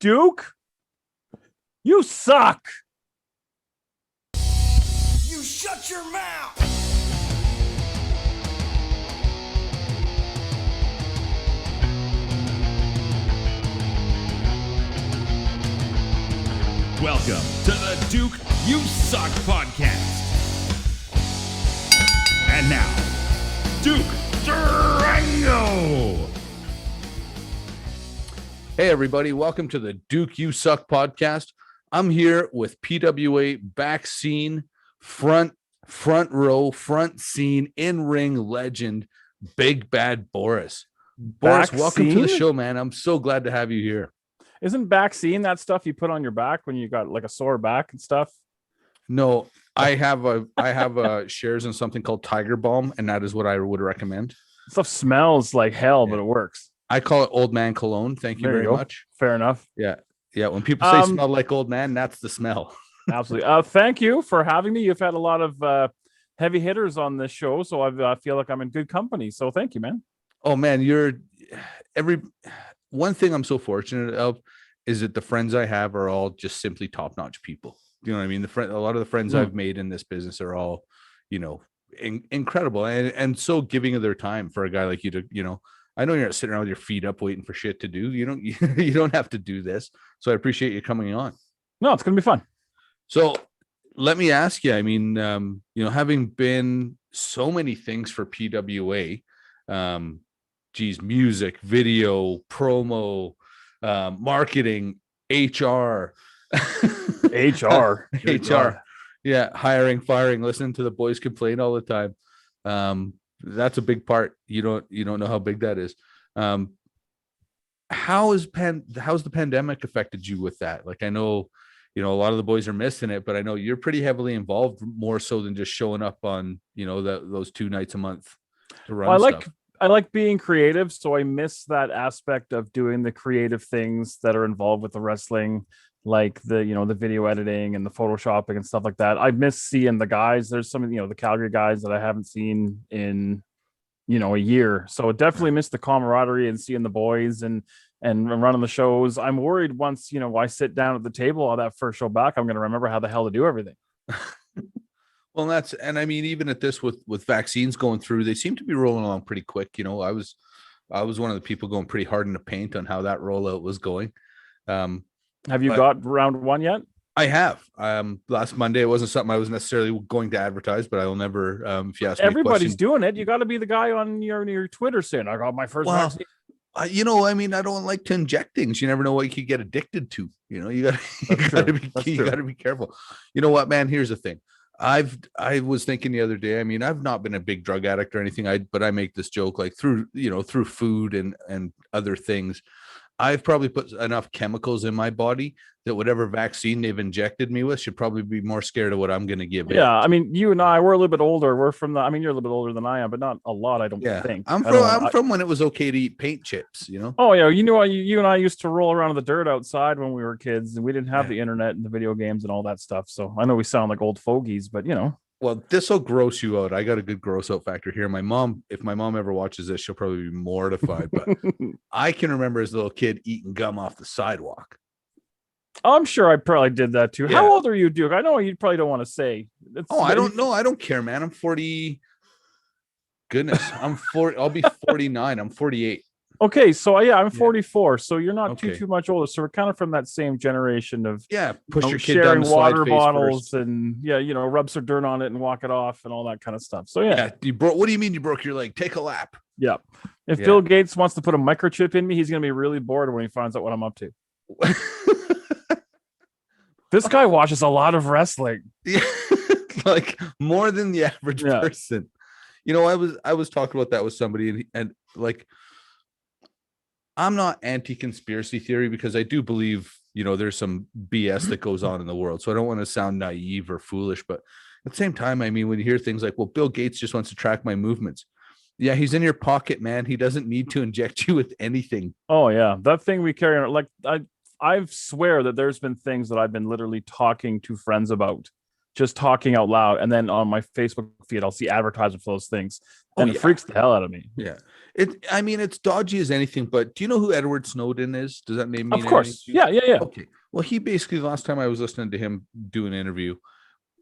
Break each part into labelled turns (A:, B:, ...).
A: Duke, you suck.
B: You shut your mouth.
C: Welcome to the Duke You Suck podcast. And now, Duke Durango.
D: Hey everybody, welcome to the Duke You Suck podcast. I'm here with PWA back scene, front row, front scene, in-ring legend, Big Bad Boris. Boris, welcome to the show, man. I'm so glad to have you here.
A: Isn't vaccine that stuff you put on your back when you got like a sore back and stuff?
D: No, I have shares in something called Tiger Balm, and that is what I would recommend.
A: Stuff smells like hell, but it works.
D: I call it old man cologne. Thank you very much.
A: Fair enough.
D: Yeah. When people say smell like old man, that's the smell.
A: Absolutely. Thank you for having me. You've had a lot of heavy hitters on this show, so I feel like I'm in good company. So thank you, man.
D: Oh man, one thing I'm so fortunate of is that the friends I have are all just simply top-notch people. You know what I mean? A lot of the friends I've made in this business are all, incredible and so giving of their time for a guy like you to, I know you're not sitting around with your feet up waiting for shit to do. You don't have to do this. So I appreciate you coming on.
A: No, it's going to be fun.
D: So let me ask you, I mean, having been so many things for PWA, music, video, promo, marketing, HR. Yeah, hiring, firing, listening to the boys complain all the time. That's a big part. You don't know how big that is. How's the pandemic affected you with that? Like, I know, a lot of the boys are missing it, but I know you're pretty heavily involved, more so than just showing up on, those 2 nights a month to run stuff.
A: I like being creative, so I miss that aspect of doing the creative things that are involved with the wrestling, like the video editing and the photoshopping and stuff like that. I miss seeing the guys. There's some of the Calgary guys that I haven't seen in a year. So I definitely miss the camaraderie and seeing the boys and running the shows. I'm worried once I sit down at the table on that first show back, I'm going to remember how the hell to do everything.
D: Well, I mean, even at this with vaccines going through, they seem to be rolling along pretty quick. I was one of the people going pretty hard in the paint on how that rollout was going.
A: Have you got round 1 yet?
D: I have. Last Monday, it wasn't something I was necessarily going to advertise, but I will never. If you ask me,
A: everybody's doing it. You got to be the guy on your Twitter saying, "I got my first vaccine."
D: I don't like to inject things. You never know what you could get addicted to. You got to be careful. You know what, man? Here's the thing. I was thinking the other day, I mean, I've not been a big drug addict or anything, but I make this joke like through food and other things. I've probably put enough chemicals in my body that whatever vaccine they've injected me with should probably be more scared of what I'm going to give.
A: Yeah. I mean, you and I, we're a little bit older. You're a little bit older than I am, but not a lot. I don't think.
D: I'm from when it was okay to eat paint chips,
A: Oh yeah. You and I used to roll around in the dirt outside when we were kids, and we didn't have the internet and the video games and all that stuff. So I know we sound like old fogies, but
D: Well, this will gross you out. I got a good gross out factor here. If my mom ever watches this, she'll probably be mortified. But I can remember as a little kid eating gum off the sidewalk.
A: I'm sure I probably did that too.
D: Yeah.
A: How old are you, Duke? I know you probably don't want to say.
D: I don't know. I don't care, man. I'm 40. Goodness, I'm 40. I'll be 49. I'm 48.
A: Okay, so I'm 44, so you're not too much older. So we're kind of from that same generation of
D: push your kid
A: sharing
D: down the
A: water
D: slide
A: bottles
D: first.
A: And rub some dirt on it and walk it off and all that kind of stuff. So
D: what do you mean you broke your leg? Take a lap.
A: Yeah. If Bill Gates wants to put a microchip in me, he's going to be really bored when he finds out what I'm up to. This guy watches a lot of wrestling.
D: Yeah, like more than the average person. I was talking about that with somebody and like, I'm not anti-conspiracy theory because I do believe, there's some BS that goes on in the world. So I don't want to sound naive or foolish, but at the same time, I mean, when you hear things like, well, Bill Gates just wants to track my movements. Yeah, he's in your pocket, man. He doesn't need to inject you with anything.
A: Oh, yeah. That thing we carry on, like, I swear that there's been things that I've been literally talking to friends about just talking out loud, and then on my Facebook feed I'll see advertisements for those things, and it freaks the hell out of me.
D: Yeah, it's dodgy as anything. But do you know who Edward Snowden is? Does that name mean
A: Of course, yeah.
D: Okay, well, he basically, the last time I was listening to him do an interview,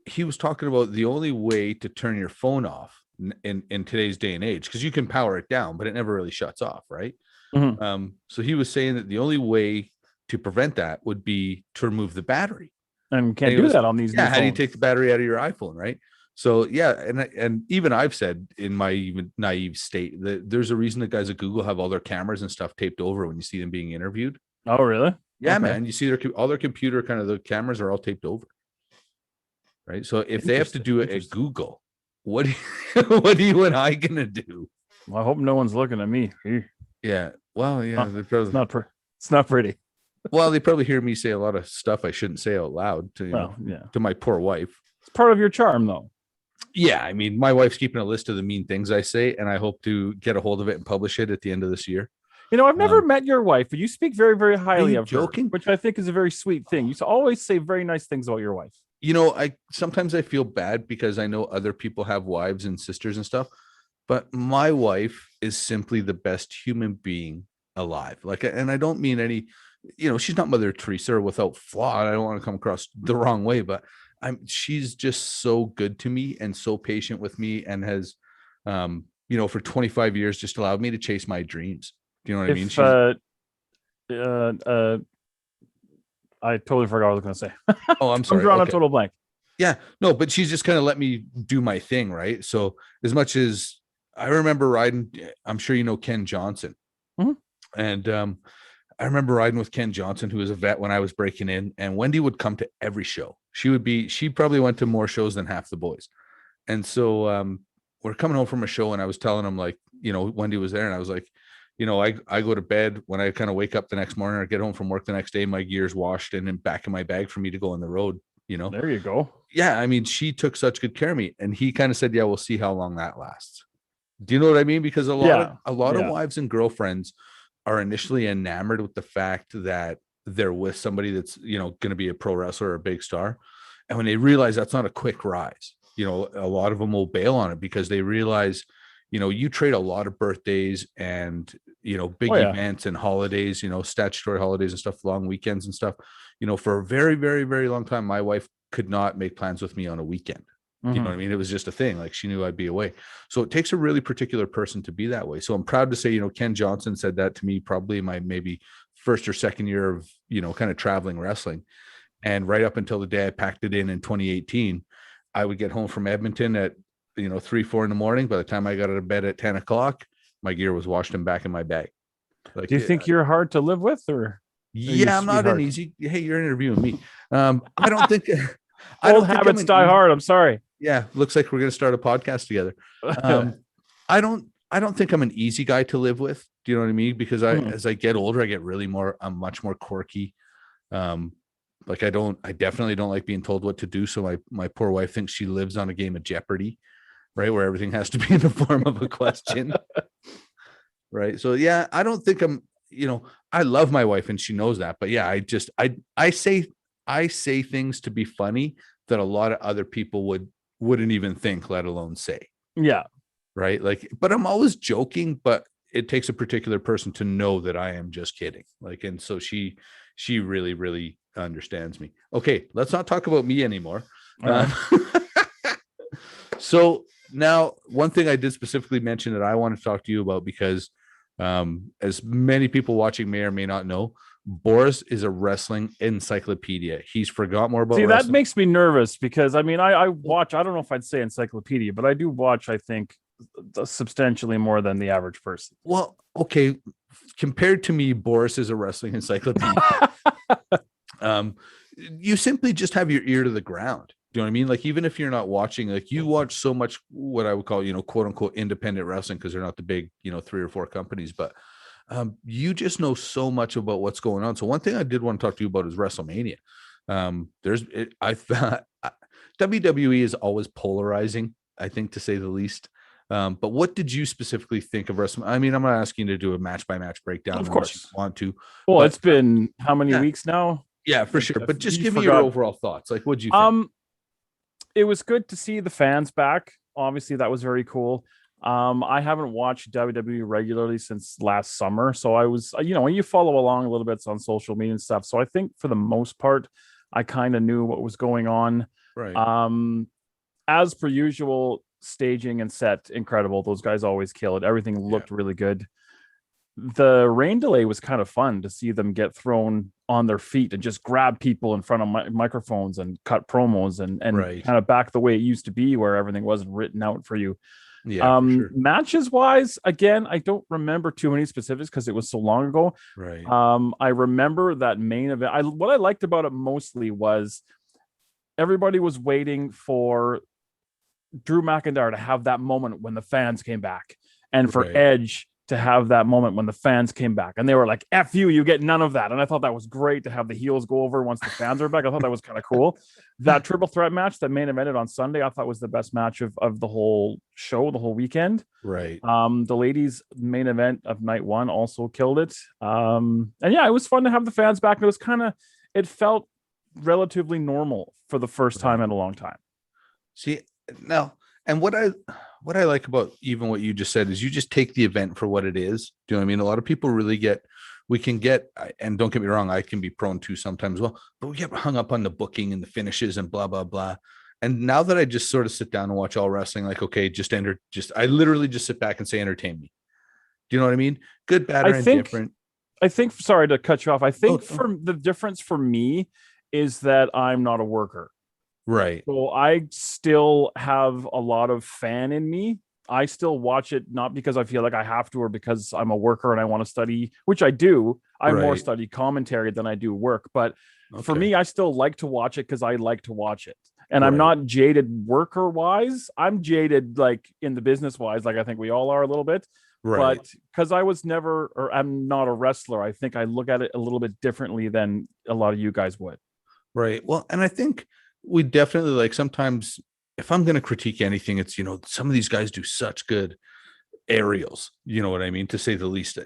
D: he was talking about the only way to turn your phone off in today's day and age, because you can power it down, but it never really shuts off, right?
A: Mm-hmm.
D: So he was saying that the only way to prevent that would be to remove the battery.
A: And you can't do that on these.
D: Yeah, how do you take the battery out of your iPhone, right? So yeah, and even I've said in my even naive state that there's a reason that guys at Google have all their cameras and stuff taped over when you see them being interviewed.
A: Oh, really?
D: Yeah, okay. Man. You see all their computer, kind of the cameras are all taped over. Right. So if they have to do it at Google, what are you and I gonna do?
A: Well, I hope no one's looking at me.
D: Yeah. Well, yeah.
A: It's not pretty.
D: Well, they probably hear me say a lot of stuff I shouldn't say out loud to to my poor wife.
A: It's part of your charm, though.
D: Yeah, I mean, my wife's keeping a list of the mean things I say, and I hope to get a hold of it and publish it at the end of this year.
A: You know, I've never met your wife, but you speak very, very highly of her,
D: joking?
A: which I think is a very sweet thing. You always say very nice things about your wife.
D: You know, I sometimes feel bad because I know other people have wives and sisters and stuff, but my wife is simply the best human being alive. Like, and I don't mean any, you know, she's not Mother Teresa or without flaw. I don't want to come across the wrong way, but she's just so good to me and so patient with me, and has, you know, for 25 years just allowed me to chase my dreams. Do you know what I mean? I totally forgot what I was going to say. Oh, I'm sorry.
A: I'm drawing a total blank.
D: Yeah, no, but she's just kind of let me do my thing, right? So as much as I remember riding, I'm sure you know Ken Johnson.
A: Mm-hmm.
D: And I remember riding with Ken Johnson, who was a vet when I was breaking in, and Wendy would come to every show. She probably went to more shows than half the boys. And so we're coming home from a show, and I was telling him, like, you know, Wendy was there, and I was like, you know, I go to bed when I kind of wake up the next morning or get home from work the next day, my gear's washed and back in my bag for me to go on the road, you know.
A: There you go.
D: Yeah, I mean, she took such good care of me, and he kind of said, yeah, we'll see how long that lasts. Do you know what I mean? Because a lot of wives and girlfriends are initially enamored with the fact that they're with somebody that's, you know, going to be a pro wrestler or a big star. And when they realize that's not a quick rise, you know, a lot of them will bail on it because they realize, you know, you trade a lot of birthdays and, you know, big events and holidays, you know, statutory holidays and stuff, long weekends and stuff. You know, for a very, very, very long time, my wife could not make plans with me on a weekend. You know what I mean? It was just a thing. Like, she knew I'd be away. So it takes a really particular person to be that way. So I'm proud to say, you know, Ken Johnson said that to me probably in my maybe first or second year of, you know, kind of traveling wrestling. And right up until the day I packed it in 2018, I would get home from Edmonton at, you know, 3-4 in the morning. By the time I got out of bed at 10 o'clock, my gear was washed and back in my bag. Like,
A: do you think you're hard to live with, or?
D: Yeah, I'm not an easy. Hey, you're interviewing me. I don't think
A: old habits die hard. I'm sorry.
D: Yeah, looks like we're going to start a podcast together. I don't think I'm an easy guy to live with. Do you know what I mean? Because as I get older, I get I'm much more quirky. Like, I definitely don't like being told what to do. So my poor wife thinks she lives on a game of Jeopardy, right? Where everything has to be in the form of a question. Right. So yeah, I don't think I'm, you know, I love my wife and she knows that, but yeah, I say things to be funny that a lot of other people wouldn't even think, let alone say.
A: Yeah.
D: Right. Like, but I'm always joking, but it takes a particular person to know that I am just kidding. Like, and so she really, really understands me. Okay. Let's not talk about me anymore. So now, one thing I did specifically mention that I want to talk to you about, because as many people watching may or may not know, Boris is a wrestling encyclopedia. He's forgot more about wrestling.
A: That makes me nervous because, I mean, I watch, I don't know if I'd say encyclopedia, but I do watch, I think, substantially more than the average person.
D: Well, okay. Compared to me, Boris is a wrestling encyclopedia. You simply just have your ear to the ground. Do you know what I mean? Like, even if you're not watching, like, you watch so much what I would call, you know, quote unquote independent wrestling, because they're not the big, you know, 3 or 4 companies, but you just know so much about what's going on. So one thing I did want to talk to you about is Wrestlemania. I thought WWE is always polarizing, I think, to say the least. But what did you specifically think of Wrestlemania? I mean, I'm not asking you to do a match by match breakdown.
A: Of course,
D: you want to.
A: Well, it's been how many weeks now?
D: Yeah, for sure. But just give me your overall thoughts. Like, what'd you think?
A: it was good to see the fans back. Obviously, that was very cool. I haven't watched WWE regularly since last summer, so I was, when you follow along a little bit on social media and stuff. So I think for the most part, I kind of knew what was going on.
D: Right.
A: As per usual, staging and set incredible. Those guys always kill it. Everything looked really good. The rain delay was kind of fun to see them get thrown on their feet and just grab people in front of microphones and cut promos and kind of back the way it used to be where everything wasn't written out for you.
D: Yeah, for sure.
A: Matches wise, again, I don't remember too many specifics because it was so long ago.
D: Right.
A: I remember that main event. What I liked about it mostly was everybody was waiting for Drew McIntyre to have that moment when the fans came back, and for Edge to have that moment when the fans came back, and they were like, F you get none of that. And I thought that was great to have the heels go over once the fans are back. I thought that was kind of cool. That triple threat match that main evented on Sunday, I thought was the best match of the whole show, the whole weekend.
D: Right.
A: The ladies main event of night one also killed it. And yeah, it was fun to have the fans back. And it felt relatively normal for the first time in a long time.
D: See, now, and what I like about even what you just said is you just take the event for what it is. Do you know what I mean? A lot of people really and don't get me wrong, I can be prone to sometimes, but we get hung up on the booking and the finishes and blah, blah, blah. And now that I just sort of sit down and watch all wrestling, like, okay, I literally just sit back and say, entertain me. Do you know what I mean? Good, bad, or indifferent.
A: I think, sorry to cut you off. I think the difference for me is that I'm not a worker.
D: Right.
A: So I still have a lot of fan in me. I still watch it, not because I feel like I have to or because I'm a worker and I want to study, which I do. I more study commentary than I do work. But for me, I still like to watch it because I like to watch it. And I'm not jaded worker wise. I'm jaded like in the business wise, like I think we all are a little bit. Right. But because I'm not a wrestler, I think I look at it a little bit differently than a lot of you guys would.
D: Right. Well, and I think we definitely, like, sometimes if I'm going to critique anything, it's, some of these guys do such good aerials, you know what I mean, to say the least.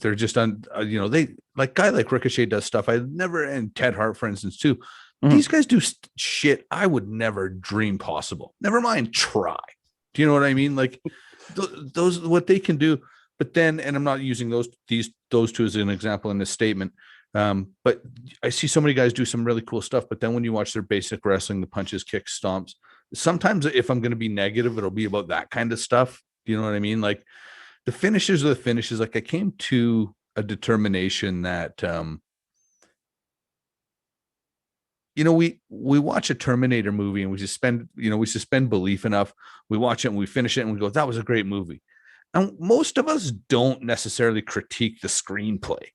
D: They're just they like guy like Ricochet does stuff and Ted Hart, for instance, too. These guys do shit I would never dream possible, never mind try. Do you know what I mean? Like those what they can do. But then, and I'm not using those two as an example in this statement, but I see so many guys do some really cool stuff. But then when you watch their basic wrestling, the punches, kicks, stomps, sometimes if I'm going to be negative, it'll be about that kind of stuff. Do you know what I mean? Like the finishes are the finishes. Like I came to a determination that, we watch a Terminator movie and we suspend belief enough. We watch it and we finish it and we go, that was a great movie. And most of us don't necessarily critique the screenplay.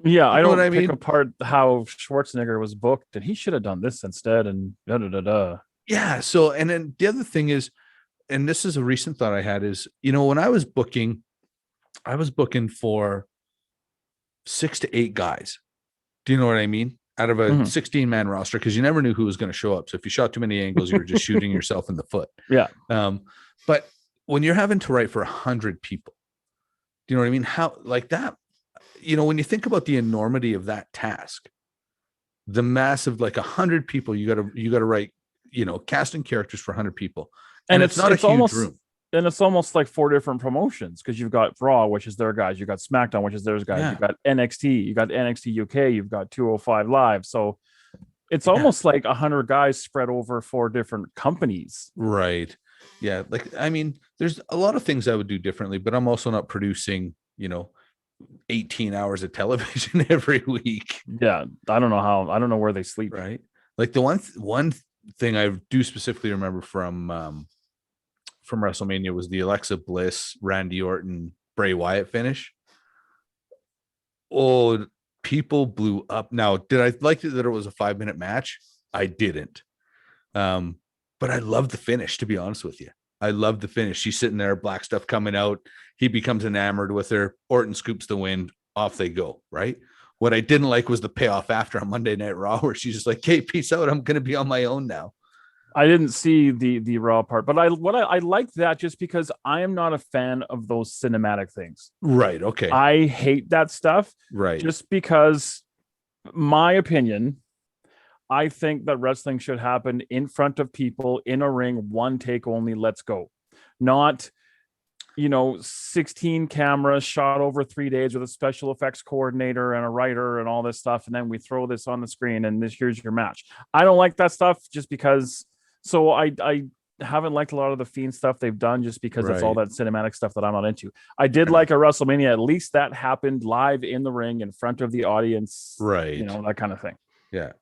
A: Yeah, I don't pick apart how Schwarzenegger was booked and he should have done this instead and da-da-da-da.
D: Yeah, so, and then the other thing is, and this is a recent thought I had is, when I was booking for 6 to 8 guys. Do you know what I mean? Out of a 16-man roster, because you never knew who was going to show up. So if you shot too many angles, you were just shooting yourself in the foot.
A: Yeah.
D: But when you're having to write for 100 people, do you know what I mean? How, like that, when you think about the enormity of that task, the massive, like 100 people, you got to write, casting characters for 100 people. And it's not a huge room.
A: And it's almost like 4 different promotions because you've got Raw, which is their guys. You've got SmackDown, which is theirs guys. You've got NXT. You've got NXT UK. You've got 205 Live. So it's almost like 100 guys spread over 4 different companies.
D: Right. Yeah. Like, I mean, there's a lot of things I would do differently, but I'm also not producing, 18 hours of television every week.
A: Yeah. I don't know where they sleep.
D: Right. Like the one thing I do specifically remember from WrestleMania was the Alexa Bliss, Randy Orton, Bray Wyatt finish. Oh, people blew up. Now, did I like it that it was a 5-minute match? I didn't. But I loved the finish, to be honest with you. I loved the finish. She's sitting there, black stuff coming out. He becomes enamored with her. Orton scoops the win. Off they go, right? What I didn't like was the payoff after on Monday Night Raw, where she's just like, hey, peace out. I'm going to be on my own now.
A: I didn't see the Raw part, but I like that just because I am not a fan of those cinematic things.
D: Right. Okay.
A: I hate that stuff.
D: Right.
A: Just because, my opinion, I think that wrestling should happen in front of people in a ring, one take only, let's go. Not, 16 cameras shot over 3 days with a special effects coordinator and a writer and all this stuff. And then we throw this on the screen and here's your match. I don't like that stuff just because. So I haven't liked a lot of the Fiend stuff they've done just because it's all that cinematic stuff that I'm not into. I did like a WrestleMania, at least that happened live in the ring in front of the audience.
D: Right.
A: That kind of thing.
D: Yeah.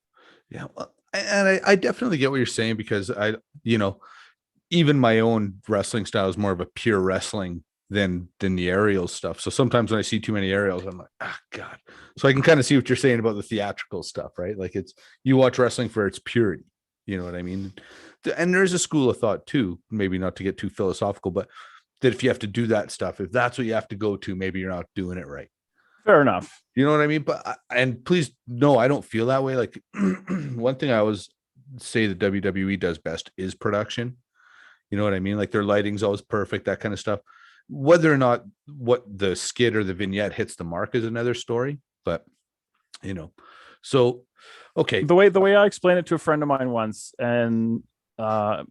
D: Yeah. Well, and I definitely get what you're saying, because even my own wrestling style is more of a pure wrestling than the aerial stuff. So sometimes when I see too many aerials, I'm like, God. So I can kind of see what you're saying about the theatrical stuff, right? Like you watch wrestling for its purity. You know what I mean? And there's a school of thought too, maybe not to get too philosophical, but that if you have to do that stuff, if that's what you have to go to, maybe you're not doing it right.
A: Fair enough.
D: You know what I mean? But and please, no, I don't feel that way. Like one thing I always say the WWE does best is production. You know what I mean? Like their lighting's always perfect, that kind of stuff. Whether or not what the skit or the vignette hits the mark is another story. But so okay.
A: The way I explained it to a friend of mine once, and I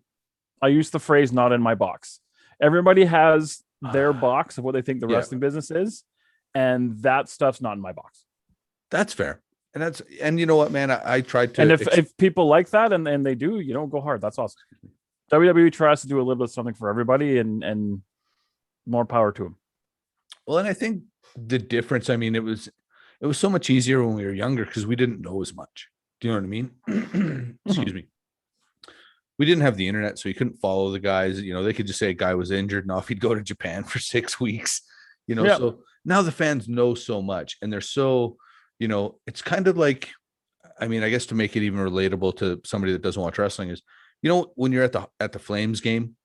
A: used the phrase "not in my box." Everybody has their box of what they think the wrestling business is, and that stuff's not in my box.
D: That's fair. And you know what, man, I tried to.
A: And if people like that and they do, go hard. That's awesome. WWE tries to do a little bit of something for everybody, and more power to them.
D: Well, and I think the difference, I mean, it was so much easier when we were younger because we didn't know as much. Do you know what I mean? Excuse me. We didn't have the internet, so you couldn't follow the guys. They could just say a guy was injured and off he'd go to Japan for 6 weeks. So now the fans know so much, and they're so, it's kind of like, I mean, I guess to make it even relatable to somebody that doesn't watch wrestling is, when you're at the Flames game,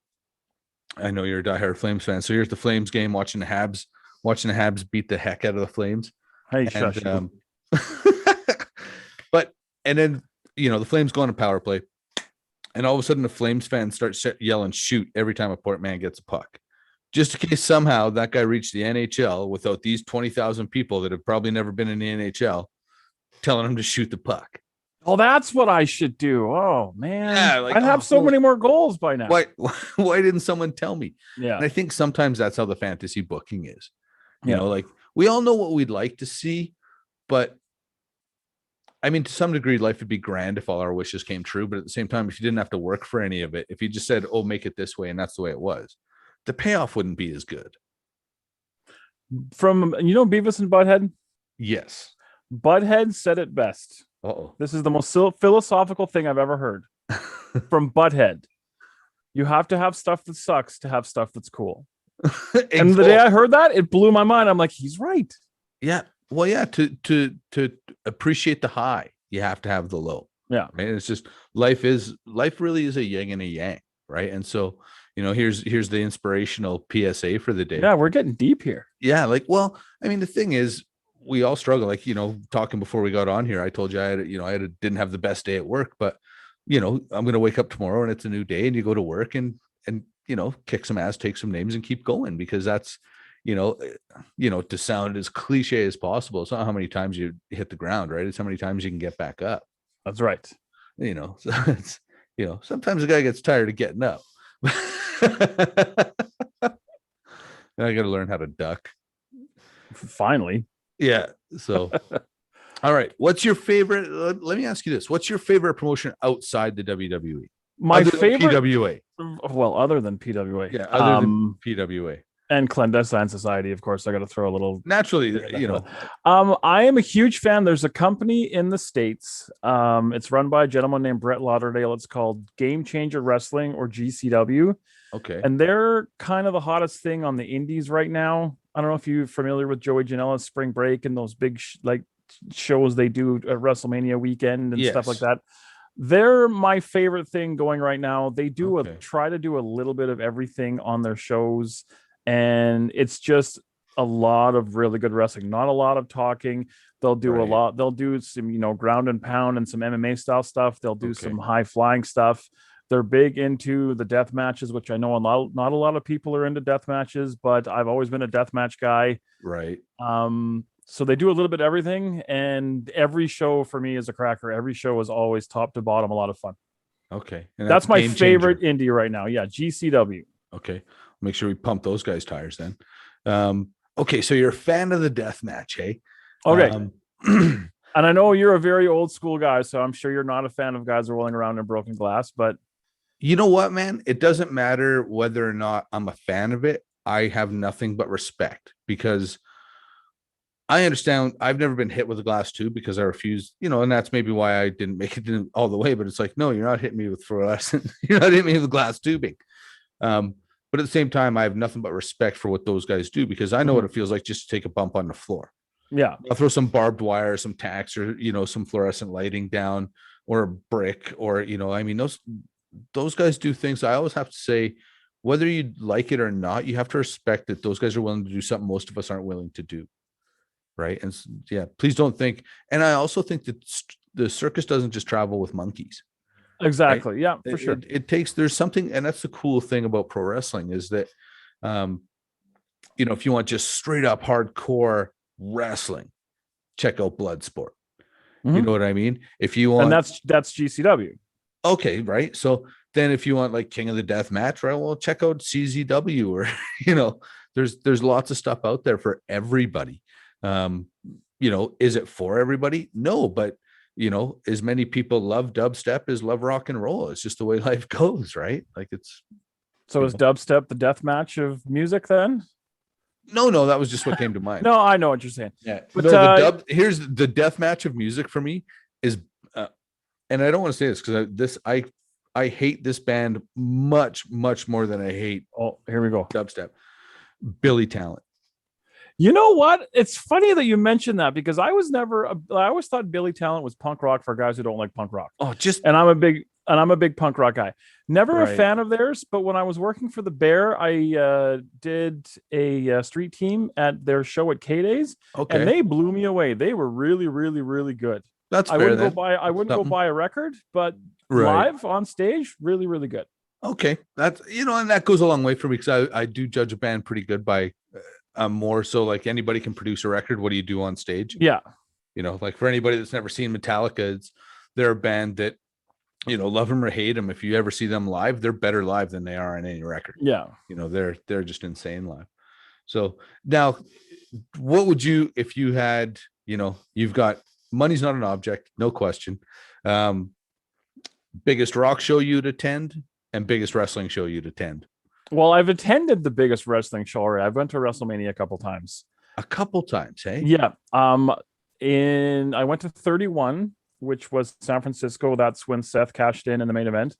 D: I know you're a diehard Flames fan, so you're at the Flames game watching the Habs beat the heck out of the Flames.
A: Hey,
D: and then the Flames go on a power play, and all of a sudden the Flames fans start yelling "shoot" every time a Portman gets a puck, just in case somehow that guy reached the NHL without these 20,000 people that have probably never been in the NHL telling him to shoot the puck.
A: Oh, that's what I should do. Oh man,
D: yeah,
A: I'd have so many more goals by now.
D: Why didn't someone tell me?
A: Yeah,
D: and I think sometimes that's how the fantasy booking is. Like we all know what we'd like to see, but I mean, to some degree, life would be grand if all our wishes came true. But at the same time, if you didn't have to work for any of it, if you just said, "Oh, make it this way," and that's the way it was, the payoff wouldn't be as good.
A: From Beavis and Butthead.
D: Yes,
A: Butthead said it best. This is the most philosophical thing I've ever heard from Butthead. You have to have stuff that sucks to have stuff that's cool. And the day I heard that, it blew my mind. I'm like, he's right.
D: Yeah. Well, yeah. To appreciate the high, you have to have the low.
A: Yeah.
D: Right. It's just life really is a yin and a yang. Right. And so, here's the inspirational PSA for the day.
A: Yeah. We're getting deep here.
D: Yeah. Like, well, I mean, the thing is, we all struggle. Like, talking before we got on here, I told you didn't have the best day at work, but I'm going to wake up tomorrow and it's a new day, and you go to work and kick some ass, take some names, and keep going, because that's, to sound as cliche as possible. It's not how many times you hit the ground, right? It's how many times you can get back up.
A: That's right.
D: So it's, sometimes a guy gets tired of getting up. I got to learn how to duck.
A: Finally.
D: Yeah. So, all right. What's your favorite? Let me ask you this. What's your favorite promotion outside the WWE?
A: My favorite
D: PWA.
A: Well, other than PWA.
D: Yeah. Other than PWA.
A: And Clandestine Society, of course. I got to throw a little.
D: Naturally,
A: I am a huge fan. There's a company in the States. It's run by a gentleman named Brett Lauderdale. It's called Game Changer Wrestling, or GCW.
D: Okay.
A: And they're kind of the hottest thing on the indies right now. I don't know if you're familiar with Joey Janela's Spring Break and those big shows they do at WrestleMania weekend and stuff like that. They're my favorite thing going right now. They do try to do a little bit of everything on their shows, and it's just a lot of really good wrestling. Not a lot of talking. They'll do a lot. They'll do some, ground and pound and some MMA style stuff. They'll do some high flying stuff. They're big into the death matches, which I know not a lot of people are into death matches, but I've always been a death match guy.
D: Right.
A: So they do a little bit of everything, and every show for me is a cracker. Every show is always top to bottom a lot of fun.
D: Okay. And
A: That's my
D: Game
A: favorite
D: Changer.
A: indie right now. Yeah, GCW.
D: Okay. Make sure we pump those guys' tires then. Okay. So you're a fan of the death match, hey?
A: Okay.
D: Um,
A: And I know you're a very old school guy, so I'm sure you're not a fan of guys rolling around in broken glass, but
D: you know what, man? It doesn't matter whether or not I'm a fan of it. I have nothing but respect because I understand I've never been hit with a glass tube because I refuse, and that's maybe why I didn't make it all the way. But it's like, no, you're not hitting me with fluorescent. You're not hitting me with glass tubing. But at the same time, I have nothing but respect for what those guys do because I know what it feels like just to take a bump on the floor.
A: Yeah.
D: I'll throw some barbed wire, some tacks, or some fluorescent lighting down, or a brick, or I mean, those guys do things. I always have to say, whether you like it or not, you have to respect that those guys are willing to do something most of us aren't willing to do. Right. And yeah, please don't think. And I also think that the circus doesn't just travel with monkeys.
A: Exactly.
D: Right?
A: Yeah, for sure.
D: It takes, there's something, and that's the cool thing about pro wrestling is that, if you want just straight up hardcore wrestling, check out Bloodsport. You know what I mean? If you want,
A: and that's GCW.
D: Okay, right. So then if you want like King of the Death Match, right? Well, check out CZW or there's lots of stuff out there for everybody. Is it for everybody? No, but as many people love dubstep as love rock and roll. It's just the way life goes, right? Like it's
A: so is dubstep the death match of music then?
D: No, that was just what came to mind.
A: No, I know what you're saying.
D: Yeah. But here's the death match of music for me is and I don't want to say this because I hate this band much, much more than I hate.
A: Oh, here we go.
D: Dubstep. Billy Talent.
A: You know what? It's funny that you mentioned that because I always thought Billy Talent was punk rock for guys who don't like punk rock. And I'm a big punk rock guy. Never a fan of theirs, but when I was working for the Bear, I did a street team at their show at K-Days, and they blew me away. They were really, really, really good.
D: That's
A: I wouldn't go buy a record, but live on stage, really, really good.
D: Okay, that's and that goes a long way for me because I do judge a band pretty good by more so like anybody can produce a record. What do you do on stage?
A: Yeah,
D: like for anybody that's never seen Metallica, they're a band that love them or hate them. If you ever see them live, they're better live than they are on any record.
A: Yeah,
D: they're just insane live. So now, what would you if you had you've got money's not an object, no question. Biggest rock show you'd attend and biggest wrestling show you'd attend?
A: Well, I've attended the biggest wrestling show already. I've went to Wrestlemania a couple times.
D: A couple times, hey?
A: Yeah. I went to 31, which was San Francisco. That's when Seth cashed in the main event.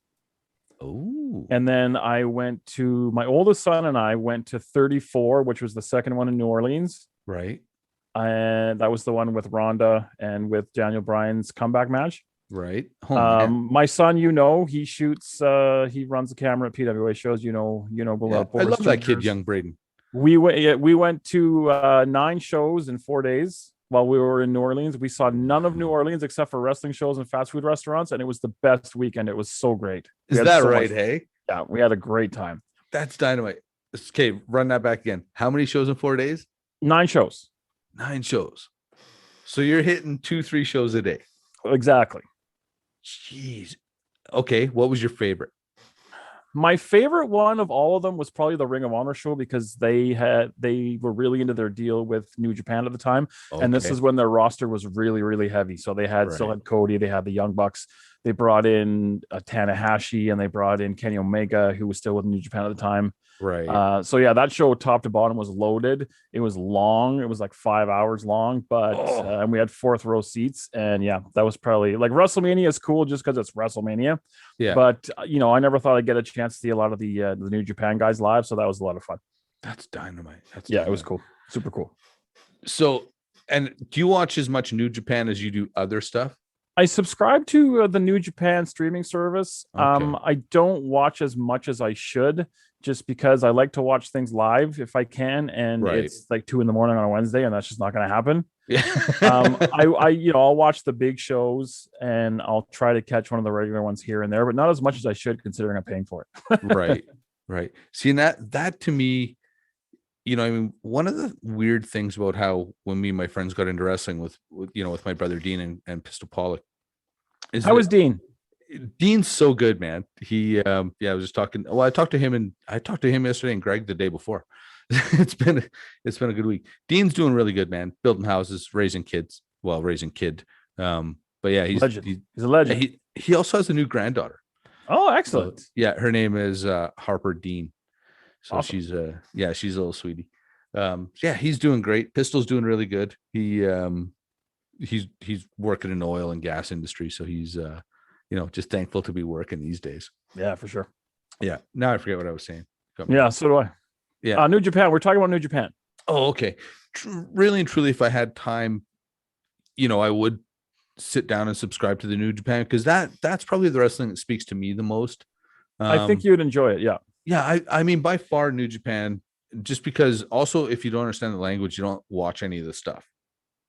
D: Oh.
A: And then my oldest son and I went to 34, which was the second one in New Orleans.
D: Right.
A: And that was the one with Rhonda and with Daniel Bryan's comeback match.
D: Right.
A: My son, he shoots, he runs the camera at PWA shows,
D: I love that kid, young Braden.
A: We went to 9 shows in 4 days while we were in New Orleans. We saw none of New Orleans except for wrestling shows and fast food restaurants, and it was the best weekend. It was so great.
D: Is that right? Hey,
A: yeah, we had a great time.
D: That's dynamite. Okay, run that back again. How many shows in 4 days?
A: 9 shows.
D: 9 shows. So you're hitting 2-3 shows a day.
A: Exactly.
D: Jeez. Okay, what was your favorite?
A: My favorite one of all of them was probably the Ring of Honor show because they were really into their deal with New Japan at the time. Okay. And this is when their roster was really, really heavy. So they still had Cody, they had the Young Bucks, they brought in Tanahashi, and they brought in Kenny Omega, who was still with New Japan at the time.
D: Right.
A: So yeah, that show top to bottom was loaded. It was long. It was like 5 hours long, but and we had 4th row seats. And yeah, that was probably like WrestleMania is cool just because it's WrestleMania.
D: Yeah.
A: But I never thought I'd get a chance to see a lot of the New Japan guys live. So that was a lot of fun.
D: That's dynamite.
A: It was cool. Super cool.
D: So, and do you watch as much New Japan as you do other stuff?
A: I subscribe to the New Japan streaming service. Okay. I don't watch as much as I should just because I like to watch things live if I can. And it's like 2 a.m. on a Wednesday, and that's just not going to happen.
D: Yeah.
A: I'll watch the big shows and I'll try to catch one of the regular ones here and there, but not as much as I should considering I'm paying for it.
D: Right. See, that to me, I mean, one of the weird things about how when me and my friends got into wrestling with my brother Dean and Pistol Pollock is
A: How
D: that
A: was Dean?
D: Dean's so good, man. I was just talking. Well, I talked to him yesterday and Greg the day before. it's been a good week. Dean's doing really good, man. Building houses, raising kids. Well, raising kid. But yeah, he's
A: Legend. He's a legend.
D: he also has a new granddaughter.
A: Oh, excellent.
D: So, yeah, her name is Harper Dean. So
A: Awesome.
D: she's a little sweetie. He's doing great. Pistol's doing really good. He's working in the oil and gas industry, so he's just thankful to be working these days.
A: Yeah, for sure.
D: Yeah. Now I forget what I was saying.
A: Yeah, so do I.
D: Yeah.
A: New Japan. We're talking about New Japan.
D: Oh, okay. Really and truly, if I had time, I would sit down and subscribe to the New Japan, because that's probably the wrestling that speaks to me the most.
A: I think you'd enjoy it. Yeah.
D: Yeah. I mean, by far New Japan, just because also if you don't understand the language, you don't watch any of the stuff.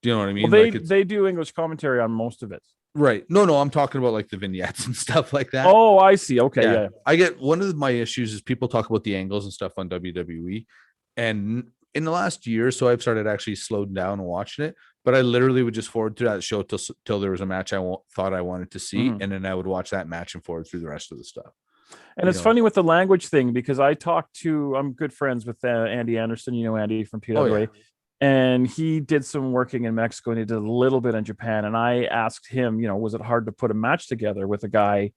D: Do you know what I mean?
A: Well, they do English commentary on most of it.
D: Right. No, I'm talking about like the vignettes and stuff like that.
A: Oh, I see. Okay. Yeah.
D: I get one of my issues is people talk about the angles and stuff on WWE. And in the last year or so, I've started actually slowed down and watching it. But I literally would just forward through that show till there was a match thought I wanted to see. And then I would watch that match and forward through the rest of the stuff.
A: And it's funny with the language thing, because I'm good friends with Andy Anderson, Andy from PWA.
D: Oh, yeah.
A: And he did some working in Mexico and he did a little bit in Japan. And I asked him, was it hard to put a match together with a guy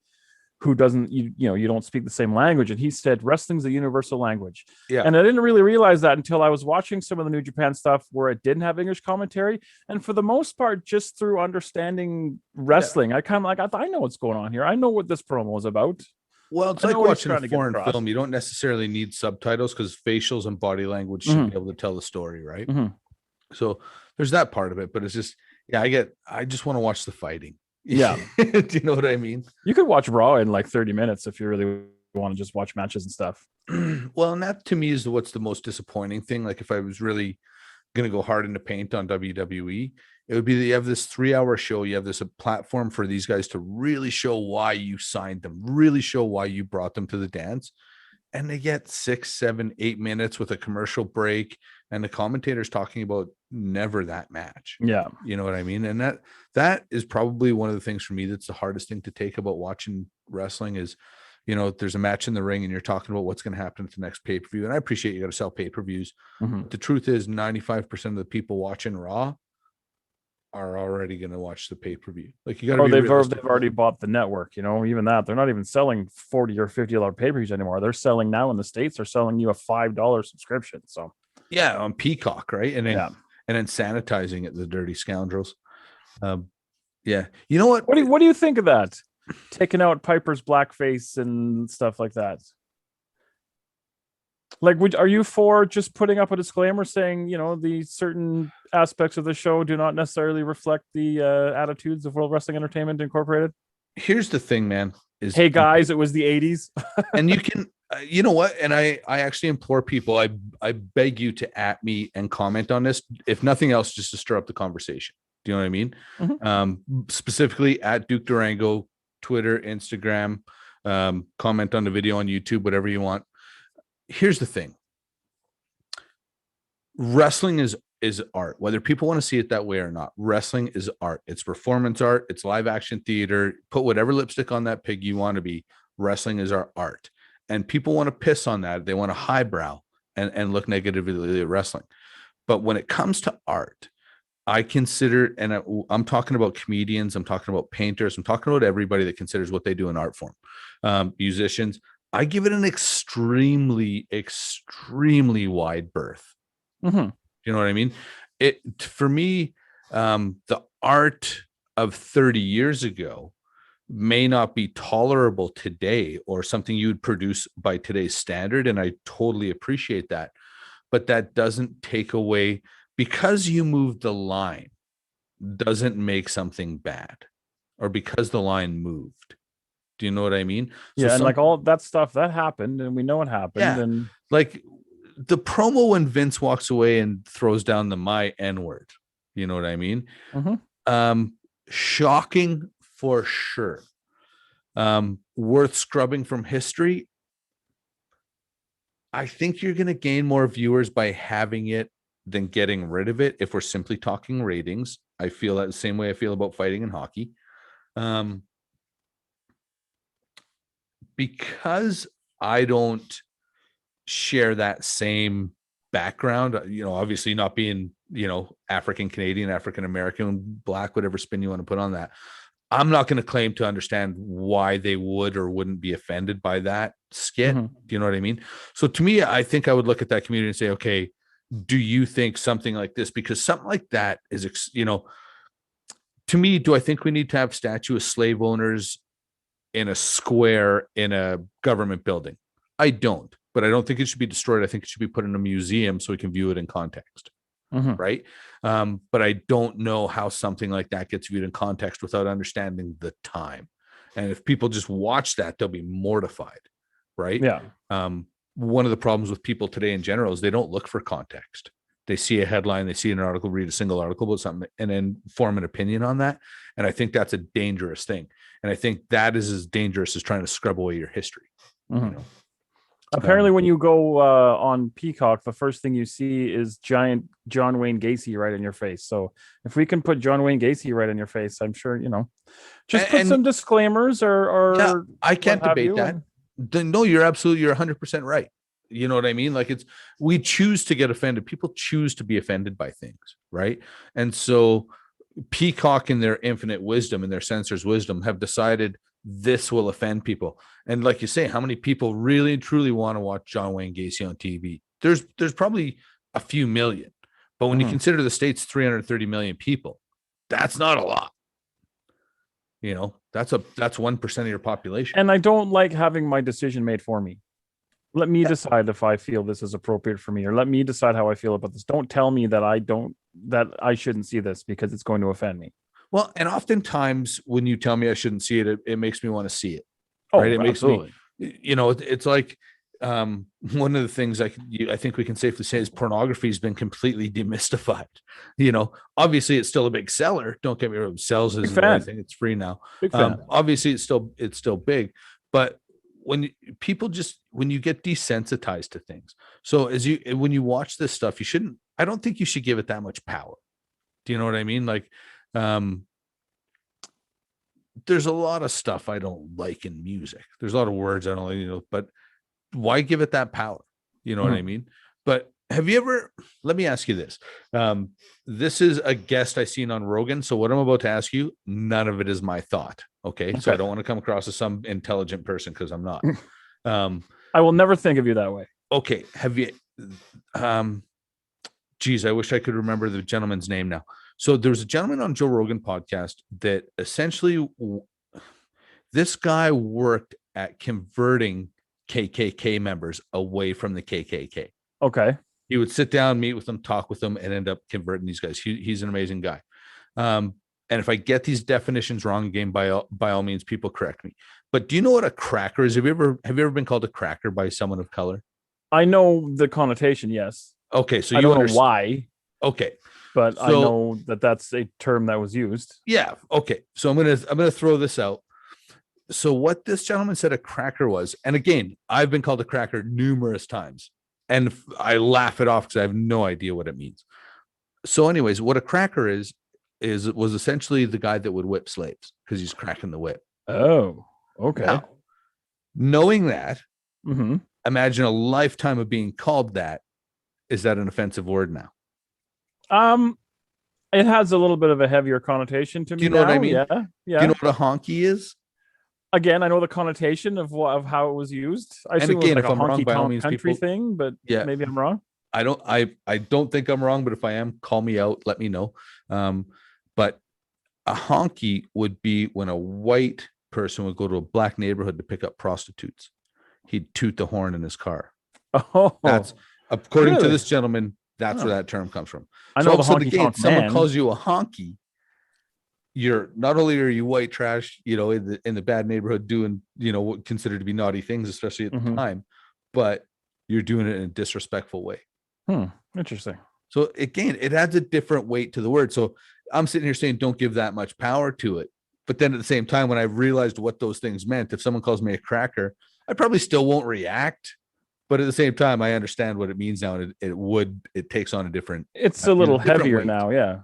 A: who doesn't, you don't speak the same language? And he said, wrestling's a universal language.
D: Yeah.
A: And I didn't really realize that until I was watching some of the New Japan stuff where it didn't have English commentary. And for the most part, just through understanding wrestling, I kind of like, I know what's going on here. I know what this promo is about.
D: Well, it's like watching a foreign film. You don't necessarily need subtitles because facials and body language should be able to tell the story, right? So there's that part of it, but it's just, I just want to watch the fighting.
A: Yeah.
D: Do you know what I mean?
A: You could watch Raw in like 30 minutes if you really want to just watch matches and stuff.
D: Well, and that to me is what's the most disappointing thing. Like if I was really going to go hard in the paint on WWE, it would be that you have this 3-hour show. You have this platform for these guys to really show why you signed them, really show why you brought them to the dance. And they get 6, 7, 8 minutes with a commercial break. And the commentators talking about never that match.
A: Yeah.
D: You know what I mean? And that is probably one of the things for me that's the hardest thing to take about watching wrestling is, there's a match in the ring and you're talking about what's going to happen at the next pay-per-view. And I appreciate you got to sell pay-per-views. The truth is 95% of the people watching Raw are already going to watch the pay-per-view. Like you got to
A: they've already bought the network, even that they're not even selling $40 or $50 pay-per-views anymore. They're selling now in the States, they're selling you a $5 subscription. So
D: yeah, on Peacock, right? And then sanitizing it, the dirty scoundrels. Yeah. You know what?
A: What do you think of that? Taking out Piper's blackface and stuff like that. Like, are you for just putting up a disclaimer saying, the certain aspects of the show do not necessarily reflect the attitudes of World Wrestling Entertainment Incorporated?
D: Here's the thing, man.
A: Hey guys, it was the 80s.
D: And you can, you know what? And I actually implore people, I beg you to at me and comment on this. If nothing else, just to stir up the conversation. Do you know what I mean? Specifically at Duke Durango, Twitter, Instagram, comment on the video on YouTube, whatever you want. Here's the thing. Wrestling is art, whether people want to see it that way or not. Wrestling is art. It's performance art. It's live action theater. Put whatever lipstick on that pig you want to be. Wrestling is our art. And people want to piss on that. They want to highbrow and look negatively at wrestling. But when it comes to art, I consider, and I'm talking about comedians, I'm talking about painters, I'm talking about everybody that considers what they do an art form. Musicians, I give it an extremely, extremely wide berth. You know what I mean? For me, the art of 30 years ago may not be tolerable today or something you would produce by today's standard. And I totally appreciate that. But that doesn't take away, because you moved the line doesn't make something bad, or because the line moved. Do you know what I mean?
A: Yeah. And like all that stuff that happened, and we know it happened.
D: Yeah,
A: and
D: like the promo when Vince walks away and throws down the my N-word, you know what I mean? Shocking for sure. Worth scrubbing from history? I think you're going to gain more viewers by having it than getting rid of it. If we're simply talking ratings, I feel that the same way I feel about fighting and hockey. Because I don't share that same background, obviously not being, African Canadian, African American, Black, whatever spin you want to put on that. I'm not going to claim to understand why they would or wouldn't be offended by that skit. Do you know what I mean? So to me, I think I would look at that community and say, okay, do you think something like this? Because something like that is, to me, do I think we need to have statue of slave owners in a square in a government building? I don't, but I don't think it should be destroyed. I think it should be put in a museum so we can view it in context. Right. But I don't know how something like that gets viewed in context without understanding the time. And if people just watch that, they'll be mortified. Right.
A: Yeah.
D: One of the problems with people today in general is they don't look for context. They see a headline, they see an article, read a single article about something, and then form an opinion on that. And I think that's a dangerous thing. And I think that is as dangerous as trying to scrub away your history.
A: Apparently, when you go on Peacock, the first thing you see is giant John Wayne Gacy right in your face. So if we can put John Wayne Gacy right in your face, I'm sure, just put some disclaimers or
D: yeah, I can't debate that. No, you're 100% right. You know what I mean? Like we choose to get offended. People choose to be offended by things. Right. And so Peacock, in their infinite wisdom and their censors' wisdom, have decided this will offend people. And like you say, how many people really and truly want to watch John Wayne Gacy on TV? There's probably a few million, but when you consider the state's 330 million people, that's not a lot. That's 1% of your population.
A: And I don't like having my decision made for me. Let me decide if I feel this is appropriate for me, or let me decide how I feel about this. Don't tell me that I shouldn't see this because it's going to offend me.
D: Well, and oftentimes when you tell me I shouldn't see it, it makes me want to see it.
A: Oh,
D: right? It
A: absolutely.
D: Makes me, it's like one of the things I think we can safely say is pornography has been completely demystified. Obviously it's still a big seller. Don't get me wrong, sells is I think it's free now. Obviously it's still big, but when you get desensitized to things. So when you watch this stuff, I don't think you should give it that much power. Do you know what I mean? Like, there's a lot of stuff I don't like in music. There's a lot of words I don't like, but why give it that power? You know what I mean? But let me ask you this. This is a guest I seen on Rogan. So what I'm about to ask you, none of it is my thought. Okay. So I don't want to come across as some intelligent person, because I'm not.
A: I will never think of you that way.
D: Okay. Have you, geez, I wish I could remember the gentleman's name now. So there was a gentleman on Joe Rogan podcast that essentially this guy worked at converting KKK members away from the KKK.
A: Okay.
D: He would sit down, meet with them, talk with them, and end up converting these guys. He's an amazing guy. And if I get these definitions wrong again, by all means, people correct me. But do you know what a cracker is? Have you ever been called a cracker by someone of color?
A: I know the connotation, yes.
D: Okay, so
A: I don't know why.
D: Okay.
A: But I know that that's a term that was used.
D: Yeah. Okay. So I'm gonna throw this out. So what this gentleman said a cracker was, and again, I've been called a cracker numerous times, and I laugh it off because I have no idea what it means. So, anyways, what a cracker was essentially the guy that would whip slaves because he's cracking the whip.
A: Oh, okay.
D: Now, knowing that, imagine a lifetime of being called that. Is that an offensive word now?
A: It has a little bit of a heavier connotation to me.
D: Do you know what I mean?
A: Yeah.
D: Do you know what a honky is?
A: Again, I know the connotation of how it was used. I
D: and again, if I'm wrong, by all means,
A: country thing, but yeah, maybe I'm wrong.
D: I don't think I'm wrong, but if I am, call me out, let me know. But a honky would be when a white person would go to a black neighborhood to pick up prostitutes. He'd toot the horn in his car.
A: Oh,
D: that's according to this gentleman. That's where that term comes from.
A: I know the honky tonk
D: someone
A: man.
D: calls you a honky. You're not only are you white trash, in the bad neighborhood doing, what considered to be naughty things, especially at the time, but you're doing it in a disrespectful way.
A: Interesting.
D: So again, it adds a different weight to the word. So I'm sitting here saying, don't give that much power to it. But then at the same time, when I realized what those things meant, if someone calls me a cracker, I probably still won't react. But at the same time, I understand what it means now, and it takes on a different.
A: It's a little
D: different
A: heavier
D: weight.
A: now. Yeah.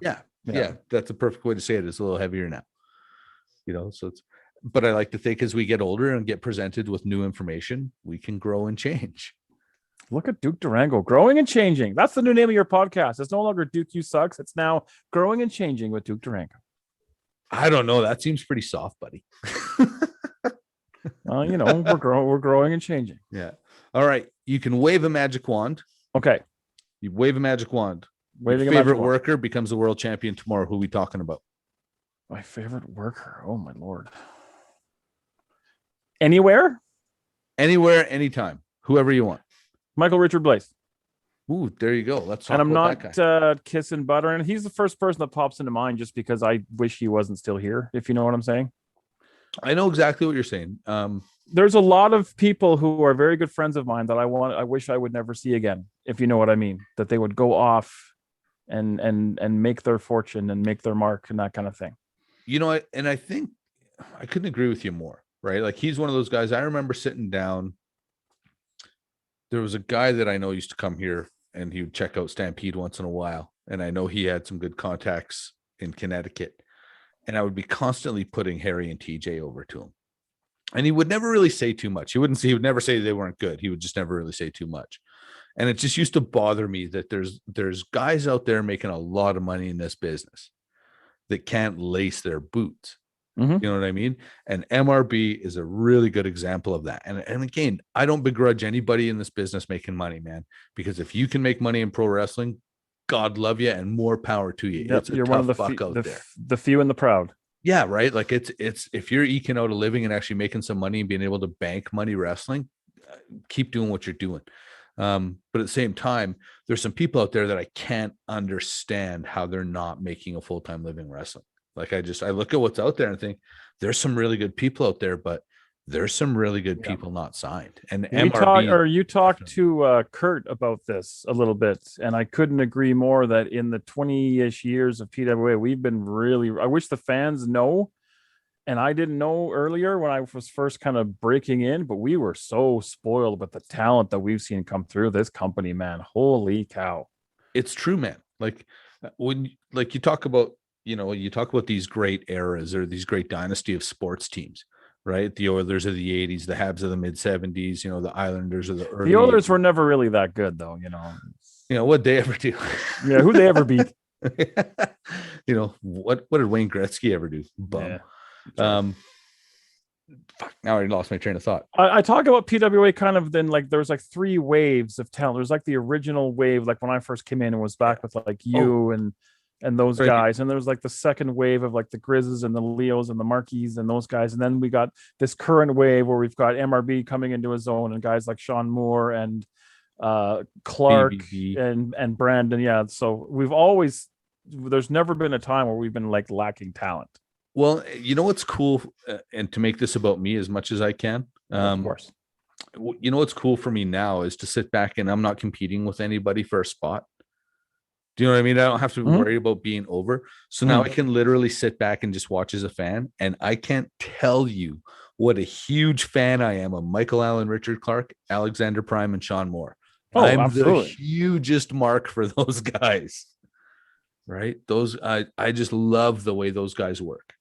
D: Yeah. That's a perfect way to say it. It's a little heavier now. So it's. But I like to think as we get older and get presented with new information, we can grow and change.
A: Look at Duke Durango, growing and changing. That's the new name of your podcast. It's no longer Duke You Sucks. It's now Growing and Changing with Duke Durango.
D: I don't know. That seems pretty soft, buddy.
A: We're growing and changing.
D: Yeah. All right. You can wave a magic wand.
A: Okay.
D: You wave a magic wand.
A: Waving
D: Your favorite worker becomes the world champion tomorrow. Who are we talking about?
A: My favorite worker. Oh my Lord. Anywhere,
D: anytime. Whoever you want.
A: Michael Richard Blaze.
D: Ooh, there you go. Let's talk
A: and I'm
D: about
A: not kissing butter. And he's the first person that pops into mind just because I wish he wasn't still here, if you know what I'm saying.
D: I know exactly what you're saying.
A: There's a lot of people who are very good friends of mine that I wish I would never see again, if you know what I mean, that they would go off and make their fortune and make their mark and that kind of thing.
D: And I think I couldn't agree with you more, right? Like he's one of those guys. I remember sitting down. There was a guy that I know used to come here and he would check out Stampede once in a while. And I know he had some good contacts in Connecticut. And I would be constantly putting Harry and TJ over to him. And he would never really say too much. He would never say they weren't good. He would just never really say too much. And it just used to bother me that there's guys out there making a lot of money in this business that can't lace their boots.
A: Mm-hmm.
D: You know what I mean? And MRB is a really good example of that. And again, I don't begrudge anybody in this business making money, man, because if you can make money in pro wrestling, God love you and more power to you.
A: Yep, you're one of the few and the proud.
D: Yeah, right. Like it's if you're eking out a living and actually making some money and being able to bank money wrestling, keep doing what you're doing. But at the same time, there's some people out there that I can't understand how they're not making a full-time living wrestling. Like I look at what's out there and think there's some really good people out there, but there's some really good people not signed. And
A: you talked to Kurt about this a little bit, and I couldn't agree more that in the 20-ish years of PWA, we've been I wish the fans know, and I didn't know earlier when I was first kind of breaking in, but we were so spoiled with the talent that we've seen come through this company, man. Holy cow.
D: It's true, man. Like when you talk about, you talk about these great eras or these great dynasty of sports teams, right? The Oilers of the 80s, the Habs of the mid 70s, the Islanders of the early.
A: The Oilers were never really that good though,
D: What'd they ever do?
A: Yeah, who'd they ever beat?
D: What did Wayne Gretzky ever do? Bum. Yeah. Now I lost my train of thought.
A: I talk about PWA kind of then like there's like three waves of talent. There's like the original wave, like when I first came in and was back with like you and those guys, and there's like the second wave of like the Grizzes and the Leos and the Marquis and those guys, and then we got this current wave where we've got MRB coming into his own and guys like Sean Moore and Clark and Brandon. Yeah, so there's never been a time where we've been like lacking talent.
D: Well, what's cool, and to make this about me as much as I can,
A: of course.
D: What's cool for me now is to sit back and I'm not competing with anybody for a spot. Do you know what I mean? I don't have to worry about being over. So now I can literally sit back and just watch as a fan. And I can't tell you what a huge fan I am of Michael Allen, Richard Clark, Alexander Prime, and Sean Moore. I'm absolutely the hugest mark for those guys. Right? I just love the way those guys work.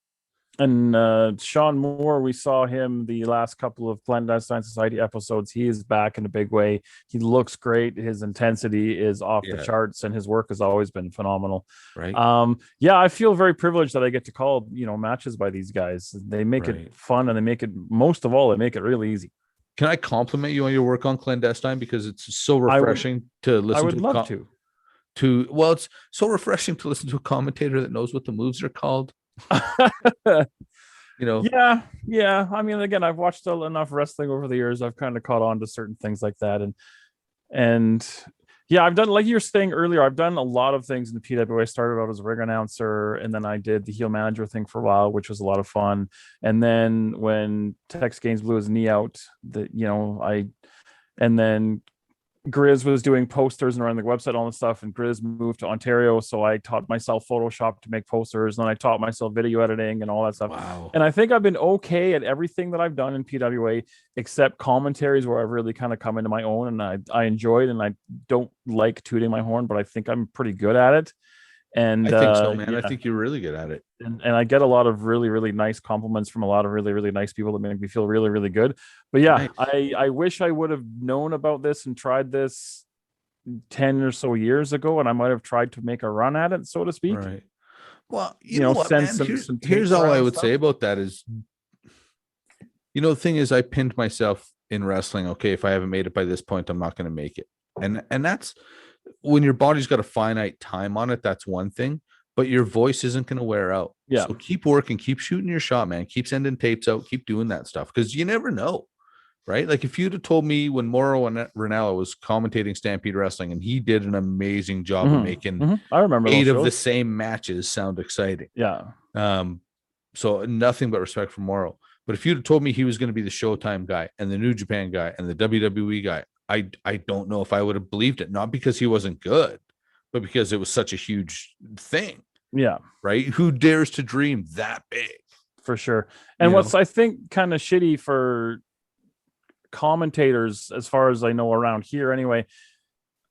A: And Sean Moore, we saw him the last couple of Clandestine Society episodes. He is back in a big way. He looks great. His intensity is off the charts, and his work has always been phenomenal.
D: Right.
A: I feel very privileged that I get to call matches by these guys. They make it fun, and they make it they make it really easy.
D: Can I compliment you on your work on Clandestine, because it's so refreshing to listen to?
A: I would love to.
D: It's so refreshing to listen to a commentator that knows what the moves are called.
A: Yeah. I mean, again, I've watched enough wrestling over the years. I've kind of caught on to certain things like that, and I've done, like you were saying earlier, I've done a lot of things in the PWA. I started out as a ring announcer, and then I did the heel manager thing for a while, which was a lot of fun. And then when Tex Gaines blew his knee out, Grizz was doing posters and running the website, all this stuff, and Grizz moved to Ontario. So I taught myself Photoshop to make posters, and then I taught myself video editing and all that stuff.
D: Wow.
A: And I think I've been okay at everything that I've done in PWA, except commentaries where I've really kind of come into my own, and I enjoyed, and I don't like tooting my horn, but I think I'm pretty good at it. And
D: I think so, man.
A: yeah.
D: I think you're really good at it.
A: And I get a lot of really, really nice compliments from a lot of really, really nice people that make me feel really, really good. But yeah,
D: Nice.
A: I wish I would have known about this and tried this 10 or so years ago, and I might have tried to make a run at it, so to speak.
D: Right. Well, you know what,
A: send
D: man?
A: some
D: Here's
A: tapes
D: all I
A: around
D: would
A: stuff.
D: say about that is, the thing is, I pinned myself in wrestling. Okay, if I haven't made it by this point, I'm not going to make it. And that's when your body's got a finite time on it. That's one thing, but your voice isn't going to wear out.
A: Yeah.
D: So keep working, keep shooting your shot, man. Keep sending tapes out, keep doing that stuff, because you never know, right? Like if you'd have told me when Mauro and Ranallo was commentating Stampede Wrestling, and he did an amazing job of making
A: I remember
D: 8
A: those
D: of the
A: shows.
D: same matches sound exciting.
A: Yeah.
D: So nothing but respect for Mauro. But if you'd have told me he was going to be the Showtime guy and the New Japan guy and the WWE guy, I don't know if I would have believed it. Not because he wasn't good, but because it was such a huge thing.
A: Yeah.
D: Right? Who dares to dream that big?
A: For sure. And
D: You
A: what's
D: know?
A: I think kind of shitty for commentators, as far as I know around here anyway,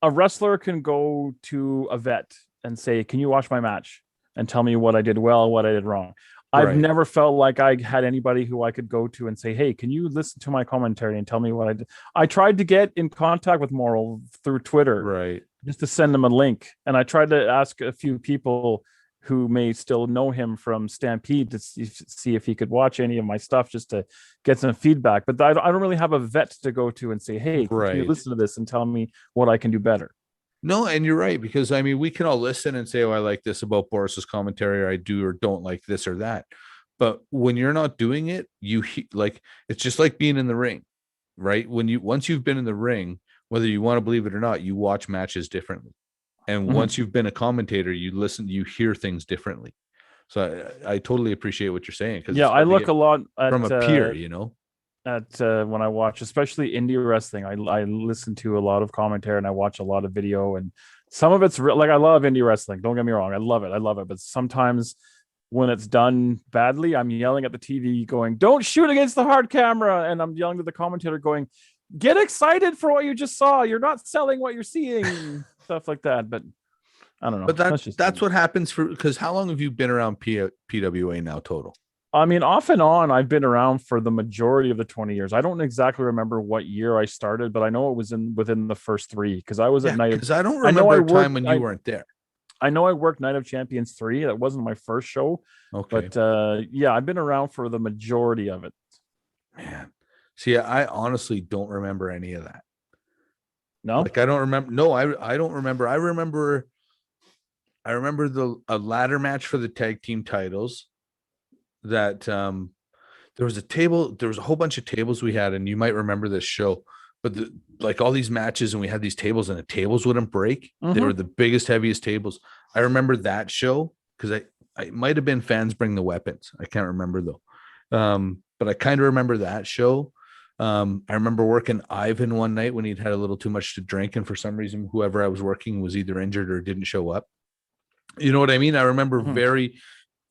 A: a wrestler can go to a vet and say, "Can you watch my match and tell me what I did well, what I did wrong?" I've
D: Right.
A: never felt like I had anybody who I could go to and say, "Hey, can you listen to my commentary and tell me what I did?" I tried to get in contact with Morrill through Twitter,
D: Right.
A: just to send him a link, and I tried to ask a few people who may still know him from Stampede to see if he could watch any of my stuff, just to get some feedback. But I don't really have a vet to go to and say, "Hey, can you
D: Right.
A: listen to this and tell me what I can do better?"
D: No, and you're right, because I mean, we can all listen and say, "Oh, I like this about Boris's commentary," or "I do or don't like this or that." But when you're not doing it, like it's just like being in the ring, right? Once you've been in the ring, whether you want to believe it or not, you watch matches differently. And once you've been a commentator, you listen, you hear things differently. So I totally appreciate what you're saying, because
A: Yeah, I look a lot at
D: from a peer,
A: when I watch, especially indie wrestling. I listen to a lot of commentary and I watch a lot of video, and some of it's real. Like I love indie wrestling. Don't get me wrong, I love it. But sometimes when it's done badly, I'm yelling at the TV, going, "Don't shoot against the hard camera!" And I'm yelling to the commentator, going, "Get excited for what you just saw. You're not selling what you're seeing." Stuff like that. But I don't know.
D: But
A: just
D: that's what happens because how long have you been around PWA now total?
A: I mean, off and on, I've been around for the majority of the 20 years. I don't exactly remember what year I started, but I know it was within the first 3, because I was at Night of.
D: Because I don't remember a time when you weren't there.
A: I know I worked Night of Champions 3. That wasn't my first show.
D: Okay.
A: But yeah, I've been around for the majority of it.
D: Man. See, I honestly don't remember any of that.
A: No?
D: Like I don't remember. No, I don't remember. I remember a ladder match for the tag team titles that there was a whole bunch of tables we had, and you might remember this show, but like all these matches, and we had these tables, and the tables wouldn't break. They were the biggest, heaviest tables. I remember that show because I might have been Fans Bring the Weapons. I can't remember though. But I kind of remember that show. I remember working Ivan one night when he'd had a little too much to drink, and for some reason, whoever I was working was either injured or didn't show up. You know what I mean? I remember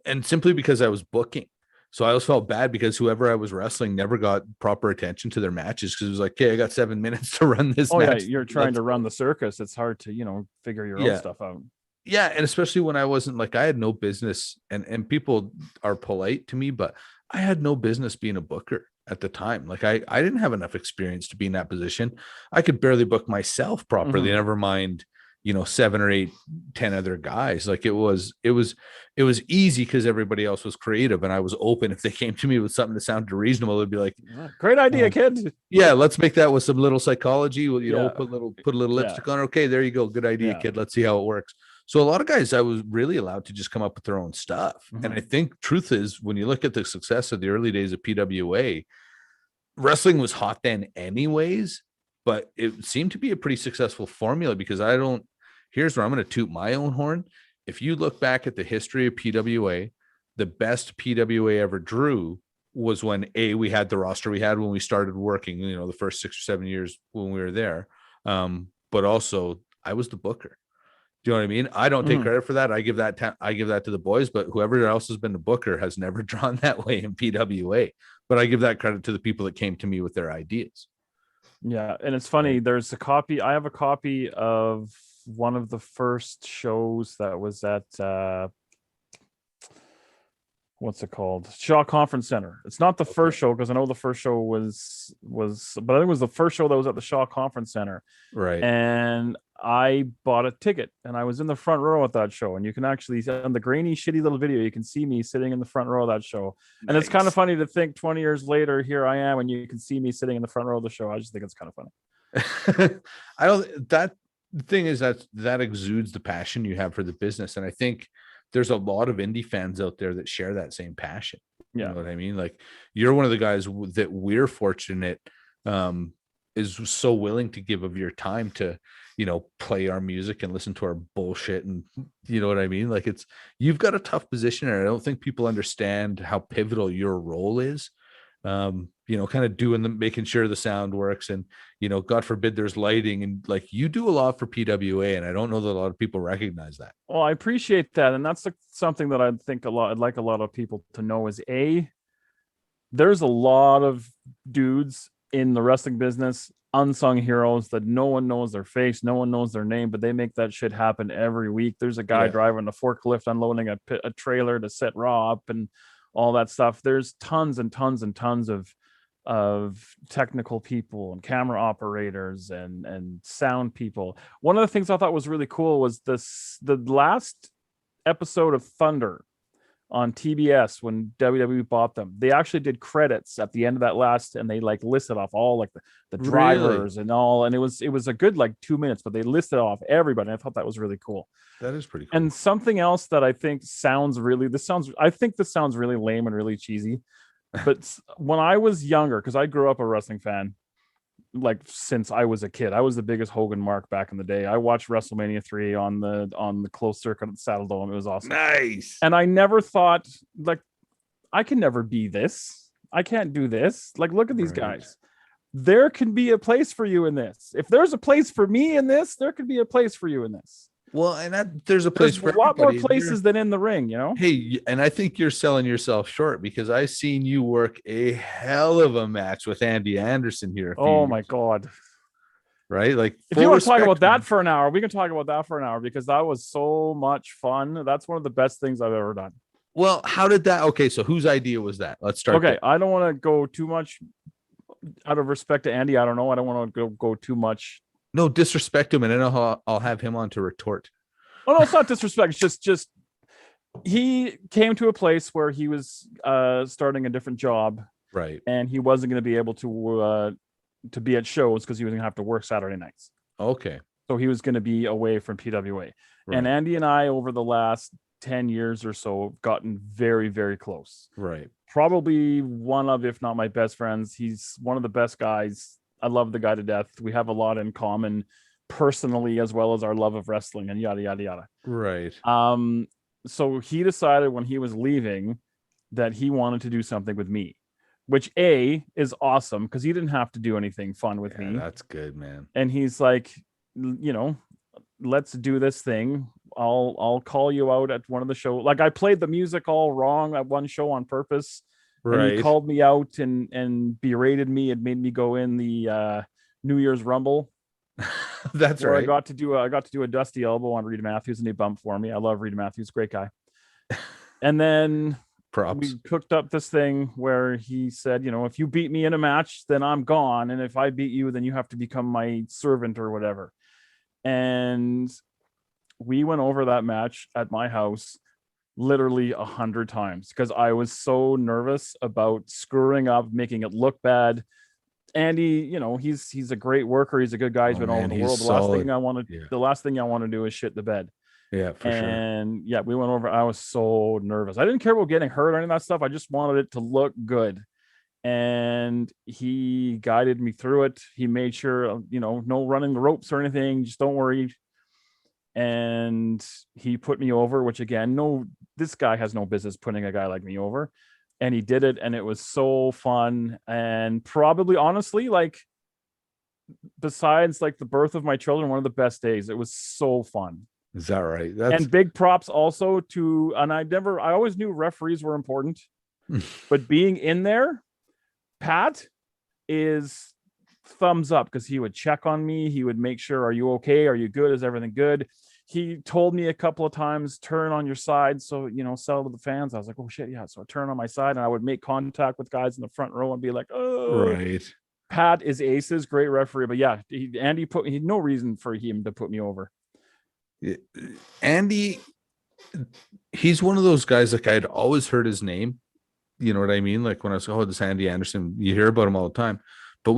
D: and simply because I was booking. So I always felt bad because whoever I was wrestling never got proper attention to their matches, because it was like, "Okay, I got 7 minutes to run this match."
A: Yeah, you're trying to run the circus. It's hard to, figure your own stuff out.
D: Yeah, and especially when I wasn't like, I had no business, and people are polite to me, but I had no business being a booker at the time. Like I didn't have enough experience to be in that position. I could barely book myself properly, never mind 7 or 8, 10 other guys. Like it was easy because everybody else was creative, and I was open. If they came to me with something that sounded reasonable, it'd be like,
A: "Great idea, kid.
D: Yeah, let's make that with some little psychology. Put a little lipstick on. Okay, there you go. Good idea, kid. Let's see how it works." So a lot of guys, I was really allowed to just come up with their own stuff. And I think truth is, when you look at the success of the early days of PWA, wrestling was hot then anyways, but it seemed to be a pretty successful formula, because here's where I'm going to toot my own horn. If you look back at the history of PWA, the best PWA ever drew was when we had the roster we had when we started working, the first 6 or 7 years when we were there. but also I was the booker. Do you know what I mean? I don't take credit for that. I give that to the boys, but whoever else has been the booker has never drawn that way in PWA. But I give that credit to the people that came to me with their ideas.
A: Yeah, and it's funny. There's a copy. I have a copy of one of the first shows that was at what's it called? Shaw Conference Center. It's not the first show, because I know the first show was, but I think it was the first show that was at the Shaw Conference Center.
D: Right.
A: And I bought a ticket, and I was in the front row at that show. And you can actually, on the grainy, shitty little video, you can see me sitting in the front row of that show. And it's kind of funny to think 20 years later, here I am, and you can see me sitting in the front row of the show. I just think it's kind of
D: funny. The thing is that exudes the passion you have for the business. And I think there's a lot of indie fans out there that share that same passion.
A: Yeah.
D: You know what I mean? Like, you're one of the guys that we're fortunate is so willing to give of your time to, you know, play our music and listen to our bullshit. And you know what I mean? Like, you've got a tough position, and I don't think people understand how pivotal your role is. You know, kind of making sure the sound works, and, you know, God forbid there's lighting, and like, you do a lot for PWA, and I don't know that a lot of people recognize that.
A: Well, I appreciate that. And that's something that I'd like a lot of people to know is there's a lot of dudes in the wrestling business, unsung heroes that no one knows their face, no one knows their name, but they make that shit happen every week. There's a guy driving a forklift, unloading a trailer to set Raw up and all that stuff. There's tons and tons and tons of technical people and camera operators and sound people. One of the things I thought was really cool was the last episode of Thunder on TBS when WWE bought them. They actually did credits at the end of that last, and they like listed off all like the drivers and all, and it was a good like 2 minutes, but they listed off everybody. And I thought that was really cool.
D: That is pretty cool.
A: And something else that I think I think this sounds really lame and really cheesy, but when I was younger, because I grew up a wrestling fan, like since I was a kid, I was the biggest Hogan mark back in the day. I watched Wrestlemania 3 on the closed circuit at the Saddle Dome. It was awesome.
D: Nice.
A: And I never thought, like, I can never be this. I can't do this. Like, look at these guys. There can be a place for you in this. If there's a place for me in this, there could be a place for you in this.
D: Well, and there's a place for
A: a lot more places than in the ring, you know?
D: Hey, and I think you're selling yourself short, because I've seen you work a hell of a match with Andy Anderson here.
A: Oh my God.
D: Right? Like,
A: if you want to talk about that for an hour, we can talk about that for an hour, because that was so much fun. That's one of the best things I've ever done.
D: Well, how did that? Okay, so whose idea was that? Let's start.
A: Okay, there. I don't want to go too much out of respect to Andy. I don't know. I don't want to go too much.
D: No, disrespect him, and then I'll have him on to retort.
A: Oh no, it's not disrespect. It's just he came to a place where he was starting a different job,
D: right?
A: And he wasn't going to be able to be at shows because he was going to have to work Saturday nights.
D: Okay,
A: so he was going to be away from PWA. Right. And Andy and I, over the last 10 years or so, have gotten very, very close.
D: Right.
A: Probably one of, if not my best friends. He's one of the best guys. I love the guy to death. We have a lot in common personally, as well as our love of wrestling and yada, yada, yada.
D: Right.
A: So he decided when he was leaving that he wanted to do something with me, which is awesome, because he didn't have to do anything fun with me.
D: That's good, man.
A: And he's like, you know, let's do this thing. I'll call you out at one of the shows. Like, I played the music all wrong at one show on purpose. Right. And he called me out and berated me. It made me go in the New Year's Rumble.
D: That's right.
A: I got to do a dusty elbow on Reed Matthews, and he bumped for me. I love Reed Matthews, great guy. And then we cooked up this thing where he said, you know, if you beat me in a match, then I'm gone, and if I beat you, then you have to become my servant or whatever. And we went over that match at my house literally 100 times, because I was so nervous about screwing up, making it look bad. Andy, you know, he's a great worker. He's a good guy. He's been all over the world. The last thing I want to do is shit the bed.
D: Yeah, for sure.
A: And yeah, we went over. I was so nervous. I didn't care about getting hurt or any of that stuff. I just wanted it to look good. And he guided me through it. He made sure, you know, no running the ropes or anything. Just don't worry. And he put me over, which again, this guy has no business putting a guy like me over. And he did it, and it was so fun. And probably, honestly, like, besides like the birth of my children, one of the best days. It was so fun.
D: Is that right? That's
A: And big props also to, and I always knew referees were important, but being in there, Pat is thumbs up, because he would check on me. He would make sure, are you okay? Are you good? Is everything good? He told me a couple of times, turn on your side. So, sell to the fans. I was like, oh shit. Yeah. So I turn on my side and I would make contact with guys in the front row and be like, oh,
D: right.
A: Pat is aces, great referee. But yeah, Andy he had no reason for him to put me over.
D: Andy, he's one of those guys, like I'd always heard his name. You know what I mean? Like when I was, this Andy Anderson, you hear about him all the time. But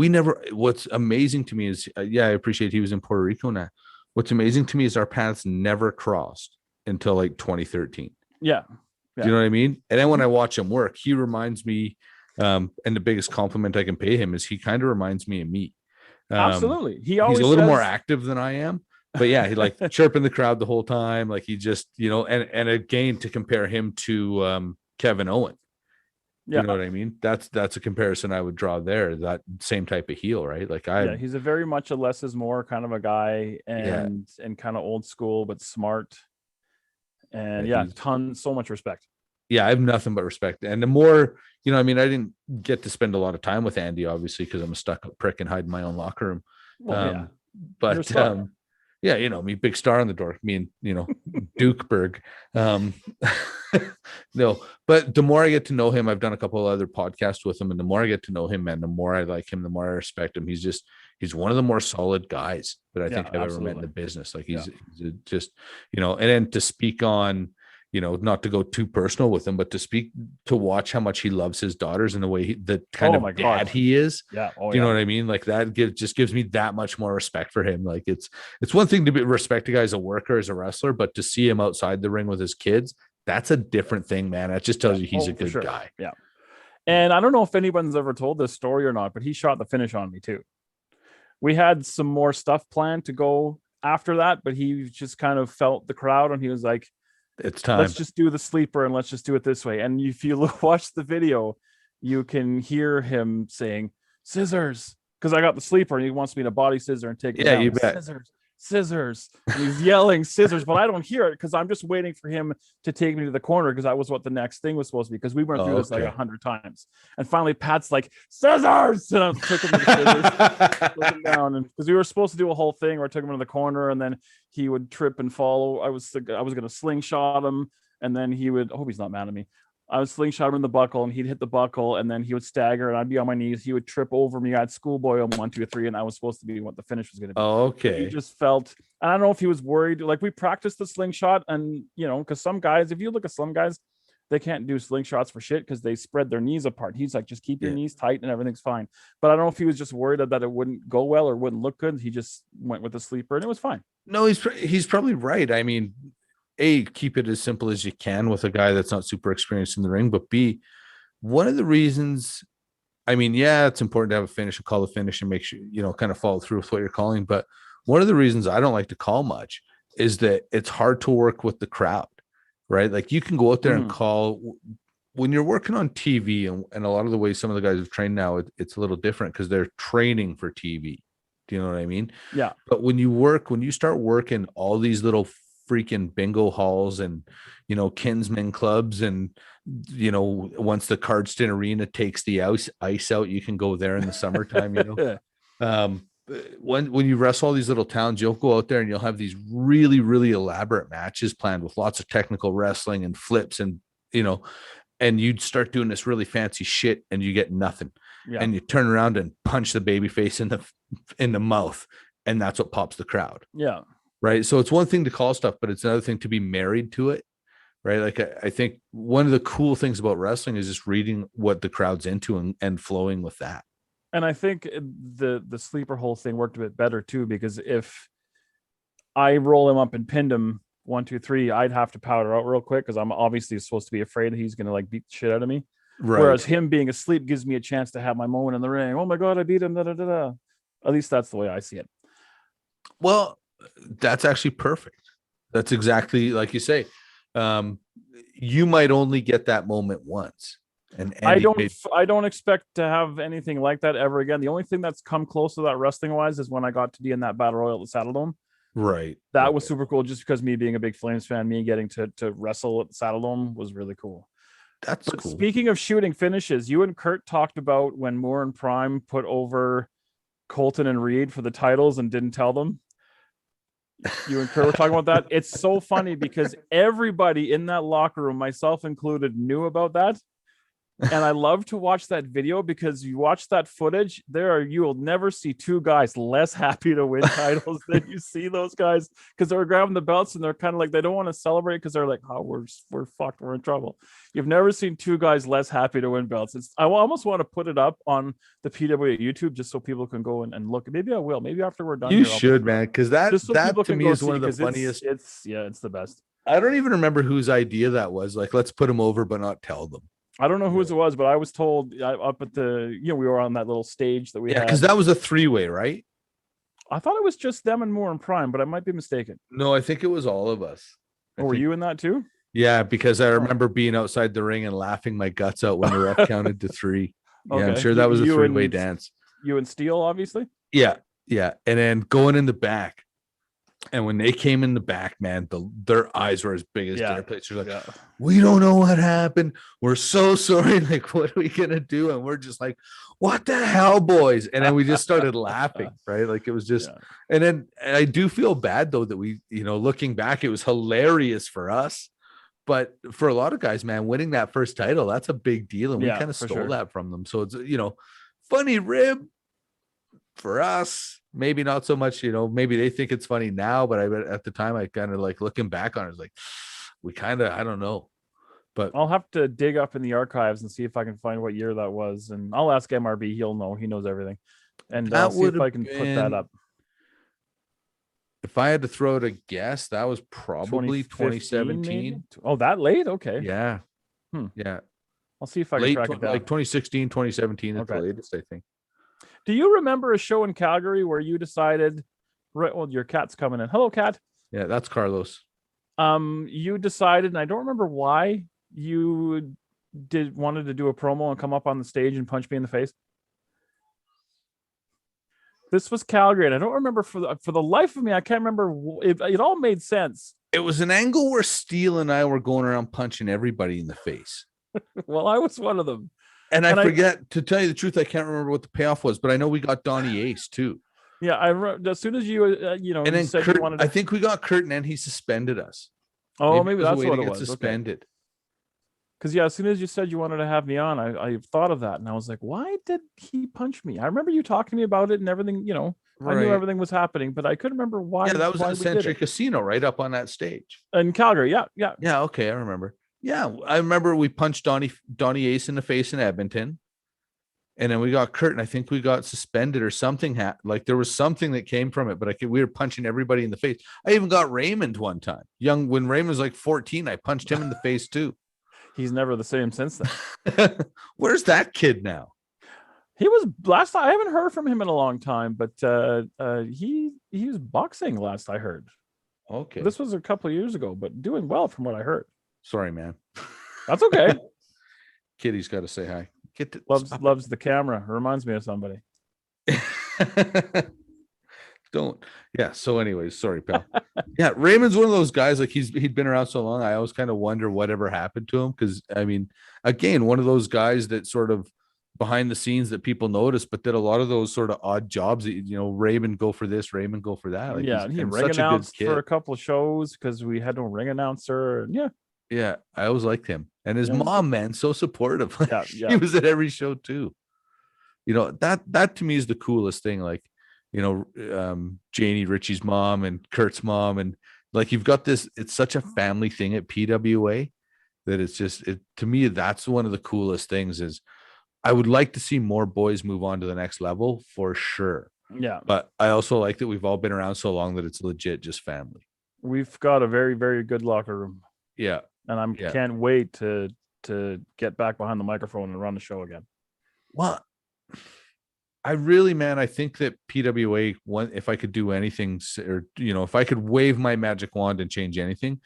D: what's amazing to me is, I appreciate he was in Puerto Rico now. What's amazing to me is our paths never crossed until like 2013.
A: Yeah.
D: Do you know what I mean? And then when I watch him work, he reminds me, and the biggest compliment I can pay him is he kind of reminds me of me.
A: Absolutely.
D: He's a little more active than I am, but yeah, he like chirping the crowd the whole time. Like he just, and again, to compare him to Kevin Owen.
A: Yeah.
D: You know what I mean? That's a comparison I would draw there. That same type of heel, right? Like
A: he's a very much a less is more kind of a guy, and kind of old school but smart. And so much respect. Yeah,
D: I have nothing but respect. And the more, I didn't get to spend a lot of time with Andy, obviously, because I'm a stuck-up prick and hide in my own locker room.
A: Well,
D: but me, big star on the door, me and Dukeberg. No, but the more I get to know him, I've done a couple of other podcasts with him, and the more I get to know him, man, the more I like him, the more I respect him. He's one of the more solid guys that I think I've ever met in the business. Like he's just, and then to speak on, not to go too personal with him, but to watch how much he loves his daughters and the way the kind of dad he is.
A: Yeah.
D: You know what I mean? Like that just gives me that much more respect for him. Like it's one thing to respect a guy as a worker, as a wrestler, but to see him outside the ring with his kids, that's a different thing, man. That just tells you he's a good guy.
A: Yeah. And I don't know if anyone's ever told this story or not, but he shot the finish on me too. We had some more stuff planned to go after that, but he just kind of felt the crowd and he was like,
D: it's time.
A: Let's just do the sleeper and let's just do it this way. And if you watch the video, you can hear him saying scissors, because I got the sleeper and he wants me to body scissor and take it down.
D: You bet.
A: Scissors. And he's yelling scissors, but I don't hear it because I'm just waiting for him to take me to the corner, because that was what the next thing was supposed to be, because we went through this like 100 times. And finally Pat's like, scissors, and I took him to the scissors, looking down, and because we were supposed to do a whole thing where I took him to the corner and then he would trip and follow. I was going to slingshot him, and then he would, I hope he's not mad at me, I would slingshot him in the buckle and he'd hit the buckle, and then he would stagger and I'd be on my knees. He would trip over me. I had schoolboy on 1, 2, 3, and I was supposed to be what the finish was going to be.
D: Oh, okay.
A: He just felt, I don't know if he was worried. Like we practiced the slingshot, and because some guys, if you look at some guys, they can't do slingshots for shit because they spread their knees apart. He's like, just keep your knees tight and everything's fine. But I don't know if he was just worried that it wouldn't go well or wouldn't look good. He just went with the sleeper and it was fine.
D: No, he's probably right. I mean, A, keep it as simple as you can with a guy that's not super experienced in the ring, but B, one of the reasons, I mean, it's important to have a finish and call the finish and make sure, kind of follow through with what you're calling. But one of the reasons I don't like to call much is that it's hard to work with the crowd, right? Like you can go out there and call when you're working on TV, and a lot of the ways some of the guys have trained now, it's a little different because they're training for TV. Do you know what I mean?
A: Yeah.
D: But when you start working all these little freaking bingo halls and Kinsman clubs, and once the Cardston Arena takes the ice out, you can go there in the summertime. When you wrestle all these little towns, you'll go out there and you'll have these really, really elaborate matches planned with lots of technical wrestling and flips, and and you'd start doing this really fancy shit and you get nothing. And you turn around and punch the baby face in the mouth, and that's what pops the crowd.
A: Yeah.
D: Right. So it's one thing to call stuff, but it's another thing to be married to it. Right. Like I think one of the cool things about wrestling is just reading what the crowd's into and flowing with that.
A: And I think the sleeper hole thing worked a bit better too, because if I roll him up and pinned him 1, 2, 3, I'd have to powder out real quick because I'm obviously supposed to be afraid that he's going to like beat the shit out of me. Right. Whereas him being asleep gives me a chance to have my moment in the ring. Oh my God, I beat him. Da, da, da, da. At least that's the way I see it.
D: Well, that's actually perfect. That's exactly like you say. You might only get that moment once. And
A: I
D: Andy
A: don't
D: made,
A: I don't expect to have anything like that ever again. The only thing that's come close to that wrestling wise is when I got to be in that battle royal at the Saddle Dome.
D: right.
A: That
D: Okay.
A: was super cool just because me being a big Flames fan, me getting to wrestle at the Saddle Dome was really cool.
D: That's
A: But
D: cool.
A: speaking of shooting finishes, you and Kurt talked about when Moore and Prime put over Colton and Reed for the titles and didn't tell them. You and Kurt were talking about that. It's so funny because everybody in that locker room, myself included, knew about that. And I love to watch that video because you watch that footage, you will never see two guys less happy to win titles than you see those guys, because they're grabbing the belts and they're kind of like, they don't want to celebrate because they're like, oh, we're fucked, we're in trouble. You've never seen two guys less happy to win belts. I almost want to put it up on the PWA YouTube just so people can go and look. Maybe I will. Maybe after we're done.
D: You should, man, because that
A: so
D: that to me is one of the funniest.
A: It's the best.
D: I don't even remember whose idea that was. Like, let's put them over, but not tell them.
A: I don't know whose it was, but I was told up at the, we were on that little stage that we had.
D: Because that was a 3-way, right?
A: I thought it was just them and Moore and Prime, but I might be mistaken.
D: No, I think it was all of us.
A: Were you in that too?
D: Yeah, because I remember being outside the ring and laughing my guts out when the ref counted to 3. Yeah, okay. I'm sure that was a 3-way dance.
A: You and Steele, obviously?
D: Yeah. And then going in the back. And when they came in the back, man, their eyes were as big as dinner plates. They're like, we don't know what happened. We're so sorry. Like, what are we going to do? And we're just like, what the hell, boys? And then we just started laughing, right? Like, it was just, and I do feel bad though, that we, looking back, it was hilarious for us. But for a lot of guys, man, winning that first title, that's a big deal. And we kind of stole that from them. So it's, funny rib for us. Maybe not so much, maybe they think it's funny now, but at the time I kind of like looking back on it, like we kind of, I don't know, but
A: I'll have to dig up in the archives and see if I can find what year that was. And I'll ask MRB. He'll know, he knows everything. And I'll see if I can put that up.
D: If I had to throw it a guess, that was probably 2017.
A: Maybe? Oh, that late? Okay.
D: Yeah.
A: Yeah. I'll see if I can track it down.
D: Like 2016, 2017 at the latest, I think.
A: Do you remember a show in Calgary where you decided, right? Well, your cat's coming in. Hello, cat.
D: Yeah, that's Carlos.
A: You decided, and I don't remember why you wanted to do a promo and come up on the stage and punch me in the face. This was Calgary, and I don't remember for the life of me. I can't remember. It all made sense.
D: It was an angle where Steele and I were going around punching everybody in the face.
A: Well, I was one of them.
D: And I forget, to tell you the truth, I can't remember what the payoff was, but I know we got Donnie Ace too.
A: Yeah, I remember as soon as you, and then said
D: Kurt,
A: you wanted to...
D: I think we got Kurt, and then he suspended us.
A: Oh, maybe that's what it was.
D: Suspended.
A: Because as soon as you said you wanted to have me on, I thought of that, and I was like, why did he punch me? I remember you talking to me about it and everything. I knew everything was happening, but I couldn't remember why.
D: Yeah, that was in Century Casino, right up on that stage
A: in Calgary. Yeah.
D: Yeah. Okay, I remember. Yeah, I remember we punched Donnie Ace in the face in Edmonton. And then we got Kurt, and I think we got suspended or something. Like there was something that came from it, but we were punching everybody in the face. I even got Raymond one time. When Raymond was like 14, I punched him in the face too.
A: He's never the same since then.
D: Where's that kid now?
A: He was last time. I haven't heard from him in a long time, but he was boxing last I heard.
D: Okay,
A: this was a couple of years ago, but doing well from what I heard.
D: Sorry, man.
A: That's okay.
D: Kitty's got to say hi.
A: Loves the camera. Reminds me of somebody.
D: Don't. Yeah. So anyways, sorry, pal. Yeah. Raymond's one of those guys, like he'd been around so long. I always kind of wonder whatever happened to him. Cause I mean, again, one of those guys that sort of behind the scenes that people notice, but did a lot of those sort of odd jobs that, Raymond go for this, Raymond go for that. Like,
A: yeah. He ring announced for a couple of shows because we had no ring announcer. And
D: yeah, I always liked him. And his mom, man, so supportive.
A: Yeah.
D: He was at every show too. That to me is the coolest thing. Like, Janie Ritchie's mom and Kurt's mom. And like, you've got this, it's such a family thing at PWA that it's just, to me, that's one of the coolest things is I would like to see more boys move on to the next level for sure.
A: Yeah.
D: But I also like that we've all been around so long that it's legit just family.
A: We've got a very, very good locker room.
D: Yeah.
A: And can't wait to get back behind the microphone and run the show again.
D: Well, I think that PWA, if I could do anything, or, if I could wave my magic wand and change anything,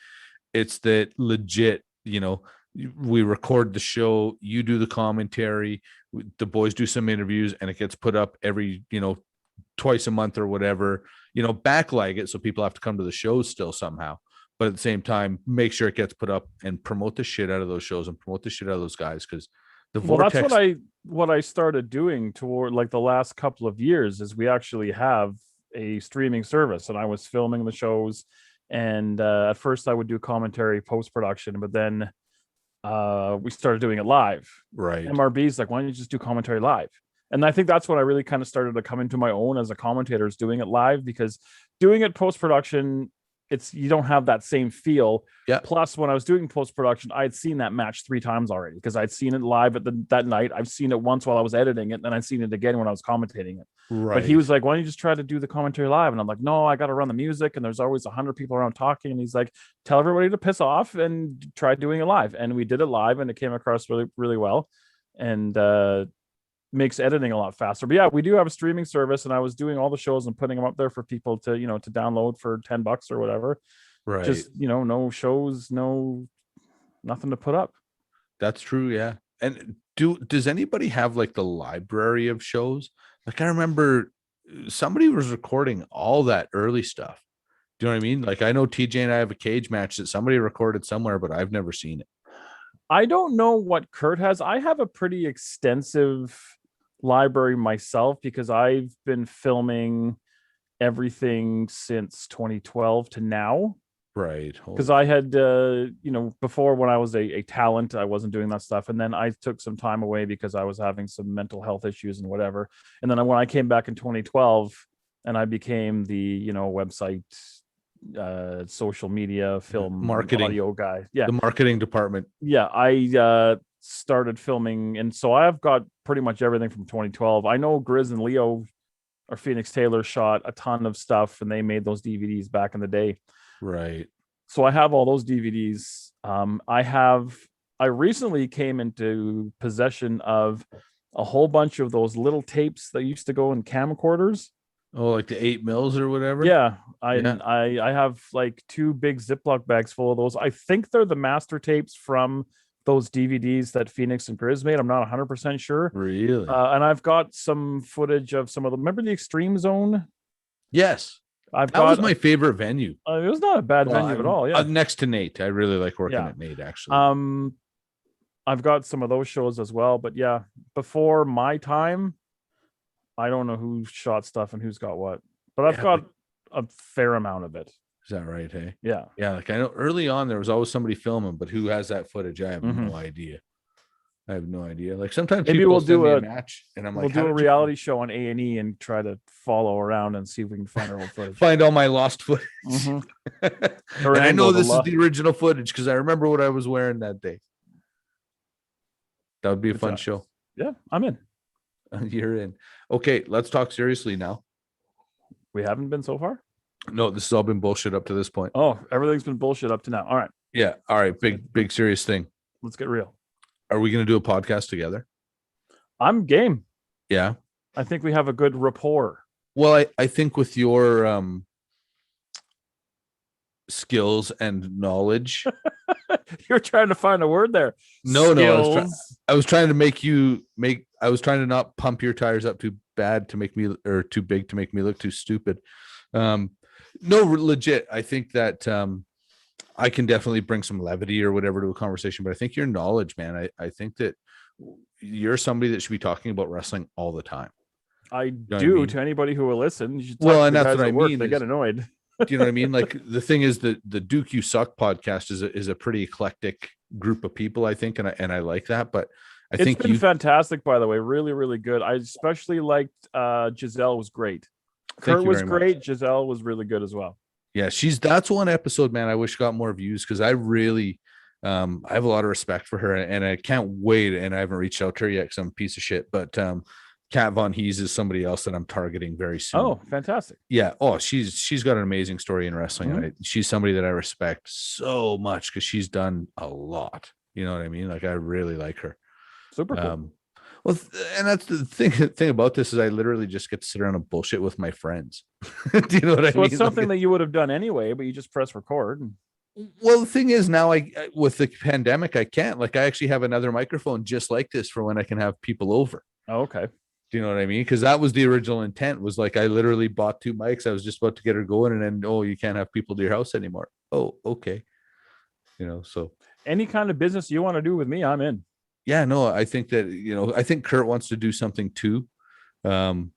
D: it's that legit, we record the show, you do the commentary, the boys do some interviews, and it gets put up every, twice a month or whatever, backlag it so people have to come to the shows still somehow. But at the same time, make sure it gets put up and promote the shit out of those shows and promote the shit out of those guys, because the vortex.
A: That's what I started doing toward like the last couple of years is we actually have a streaming service, and I was filming the shows, and at first I would do commentary post-production, but then we started doing it live.
D: Right.
A: MRB's like, why don't you just do commentary live? And I think that's when I really kind of started to come into my own as a commentator, is doing it live, because doing it post-production, you don't have that same feel.
D: Yeah.
A: Plus, when I was doing post-production, I'd seen that match 3 times already, because I'd seen it live that night. I've seen it once while I was editing it, and then I'd seen it again when I was commentating it.
D: Right.
A: But he was like, why don't you just try to do the commentary live? And I'm like, no, I got to run the music, and there's always 100 people around talking. And he's like, tell everybody to piss off and try doing it live. And we did it live, and it came across really, really well, and makes editing a lot faster. But yeah, we do have a streaming service, and I was doing all the shows and putting them up there for people to, to download for $10 or whatever.
D: Right.
A: Just, no shows, nothing to put up.
D: That's true. Yeah. And does anybody have like the library of shows? Like, I remember somebody was recording all that early stuff. Do you know what I mean? Like, I know TJ and I have a cage match that somebody recorded somewhere, but I've never seen it.
A: I don't know what Kurt has. I have a pretty extensive library myself, because I've been filming everything since 2012 to now.
D: Right.
A: Because I had before, when I was a talent, I wasn't doing that stuff, and then I took some time away because I was having some mental health issues and whatever. And then when I came back in 2012 and I became the website, social media, film,
D: marketing,
A: audio guy,
D: the marketing department,
A: I started filming, and so I've got pretty much everything from 2012. I know Grizz and Leo or Phoenix Taylor shot a ton of stuff, and they made those DVDs back in the day.
D: Right.
A: So I have all those DVDs. I recently came into possession of a whole bunch of those little tapes that used to go in camcorders.
D: Oh, like the 8 mils or whatever.
A: Yeah. I have like 2 big Ziploc bags full of those. I think they're the master tapes from those DVDs that Phoenix and Grizz made. I'm not 100% sure.
D: Really?
A: And I've got some footage of some of them. Remember the Extreme Zone?
D: Yes. That was my favorite venue.
A: It was not a bad venue at all. Yeah.
D: Next to Nate. I really like working at Nate, actually.
A: I've got some of those shows as well. But yeah, before my time, I don't know who shot stuff and who's got what. But I've got a fair amount of it.
D: Is that right? Hey.
A: Yeah.
D: Yeah. Like, I know early on there was always somebody filming, but who has that footage? I have no idea. Like, sometimes
A: maybe
D: people
A: we'll do a
D: match, and I'm
A: we'll
D: like,
A: do a reality show on A&E and try to follow around and see if we can find our old footage.
D: Find all my lost footage.
A: Mm-hmm.
D: And I know this is the original footage because I remember what I was wearing that day. That would be a fun show.
A: Yeah, I'm in.
D: You're in. Okay, let's talk seriously now.
A: We haven't been so far?
D: No, this has all been bullshit up to this point.
A: Oh, everything's been bullshit up to now. All right.
D: Yeah. All right. Big serious thing.
A: Let's get real.
D: Are we going to do a podcast together?
A: I'm game.
D: Yeah.
A: I think we have a good rapport.
D: Well, I think with your skills and knowledge.
A: You're trying to find a word there.
D: No, I was trying to not pump your tires up too bad to make me, or too big to make me look too stupid. No, legit. I think that I can definitely bring some levity or whatever to a conversation, but I think your knowledge, man, I think that you're somebody that should be talking about wrestling all the time.
A: I do. To anybody who will listen.
D: Well, and that's what I mean.
A: They get annoyed.
D: Do you know what I mean? Like, the thing is that the Duke You Suck podcast is a pretty eclectic group of people, I think, and I like that. But I think it's been
A: fantastic, by the way. Really, really good. I especially liked Giselle was great. Kurt was great. Much. Giselle was really good as well.
D: Yeah, that's one episode, man. I wish got more views because I really I have a lot of respect for her, and I can't wait. And I haven't reached out to her yet because I'm a piece of shit. But Kat Von Hees is somebody else that I'm targeting very soon.
A: Oh, fantastic.
D: Yeah. Oh, she's got an amazing story in wrestling. Mm-hmm. She's somebody that I respect so much because she's done a lot. You know what I mean? Like, I really like her.
A: Super cool.
D: Well, and that's the thing about this is I literally just get to sit around and bullshit with my friends. Do you know what I mean?
A: It's something that you would have done anyway, but you just press record.
D: Well, the thing is now with the pandemic, I can't. Like I actually have another microphone just like this for when I can have people over.
A: Oh, okay.
D: Do you know what I mean? Because that was the original intent, was like I literally bought 2 mics. I was just about to get her going, and then, oh, you can't have people to your house anymore. Oh, okay. So
A: Any kind of business you want to do with me, I'm in.
D: yeah, no, I think that, I think Kurt wants to do something too. So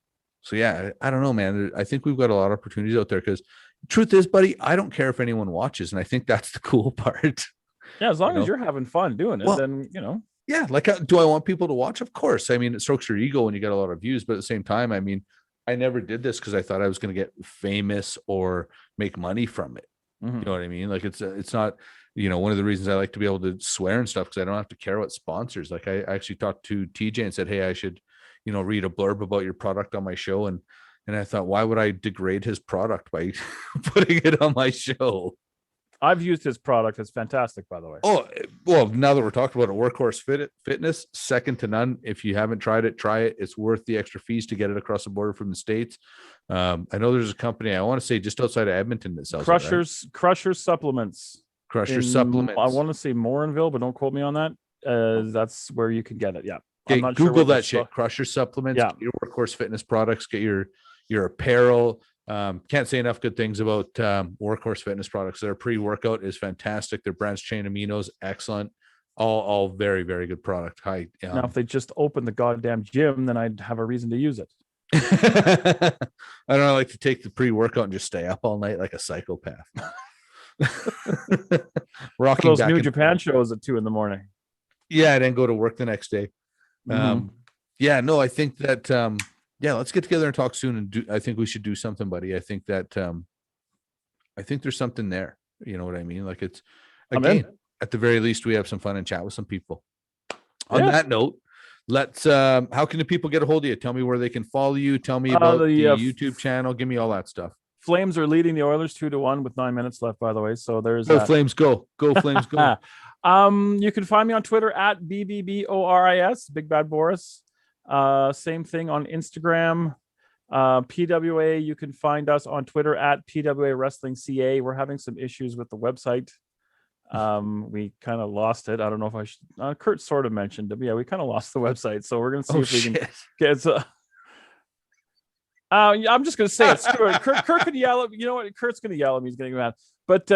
D: yeah, I don't know, man. I think we've got a lot of opportunities out there, because truth is, buddy, I don't care if anyone watches. And I think that's the cool part.
A: Yeah. As long as you're having fun doing it,
D: Well,
A: then,
D: yeah. Like, do I want people to watch? Of course. I mean, it strokes your ego when you get a lot of views, but at the same time, I mean, I never did this because I thought I was going to get famous or make money from it.
A: Mm-hmm.
D: You know what I mean? Like it's not, one of the reasons I like to be able to swear and stuff, because I don't have to care what sponsors. Like I actually talked to TJ and said, hey, I should, read a blurb about your product on my show. And I thought, why would I degrade his product by putting it on my show?
A: I've used his product. It's fantastic, by the way.
D: Oh, well, now that we're talking about a workhorse fitness, second to none. If you haven't tried it, try it. It's worth the extra fees to get it across the border from the States. I know there's a company, I want to say just outside of Edmonton, that sells
A: Crushers,
D: it, right?
A: Crusher Supplements.
D: Crusher Supplements.
A: I want to say Morinville, but don't quote me on that. That's where you can get it. Yeah.
D: Okay,
A: I'm not
D: Google
A: sure
D: that shit. Crusher Supplements.
A: Yeah.
D: Get your workhorse fitness products. Get your apparel. Can't say enough good things about workhorse fitness products. Their pre-workout is fantastic. Their branched chain aminos, excellent. All very, very good product.
A: Now, if they just opened the goddamn gym, then I'd have a reason to use it.
D: I don't know, I like to take the pre-workout and just stay up all night like a psychopath. Rocking
A: those
D: back
A: New
D: and
A: Japan
D: forth.
A: shows at 2 a.m.
D: Yeah, and then go to work the next day. Yeah, no, I think that let's get together and talk soon. And I think we should do something, buddy. I think that I think there's something there. You know what I mean? Like it's, again, at the very least, we have some fun and chat with some people. On that note, let's how can the people get a hold of you? Tell me where they can follow you. Tell me about the YouTube channel. Give me all that stuff.
A: Flames are leading the Oilers 2-1 with 9 minutes left, by the way. So there's
D: go Flames, go Flames, go.
A: You can find me on Twitter at BBBORIS, Big Bad Boris. Same thing on Instagram. PWA, you can find us on Twitter at PWA Wrestling CA. We're having some issues with the website. We kind of lost it. I don't know if I should. Kurt sort of mentioned it, but yeah, we kind of lost the website. So we're gonna see if we can get it. I'm just gonna say it. Screw it. Kurt can yell at me. You know what? Kurt's gonna yell at me. He's gonna get mad. But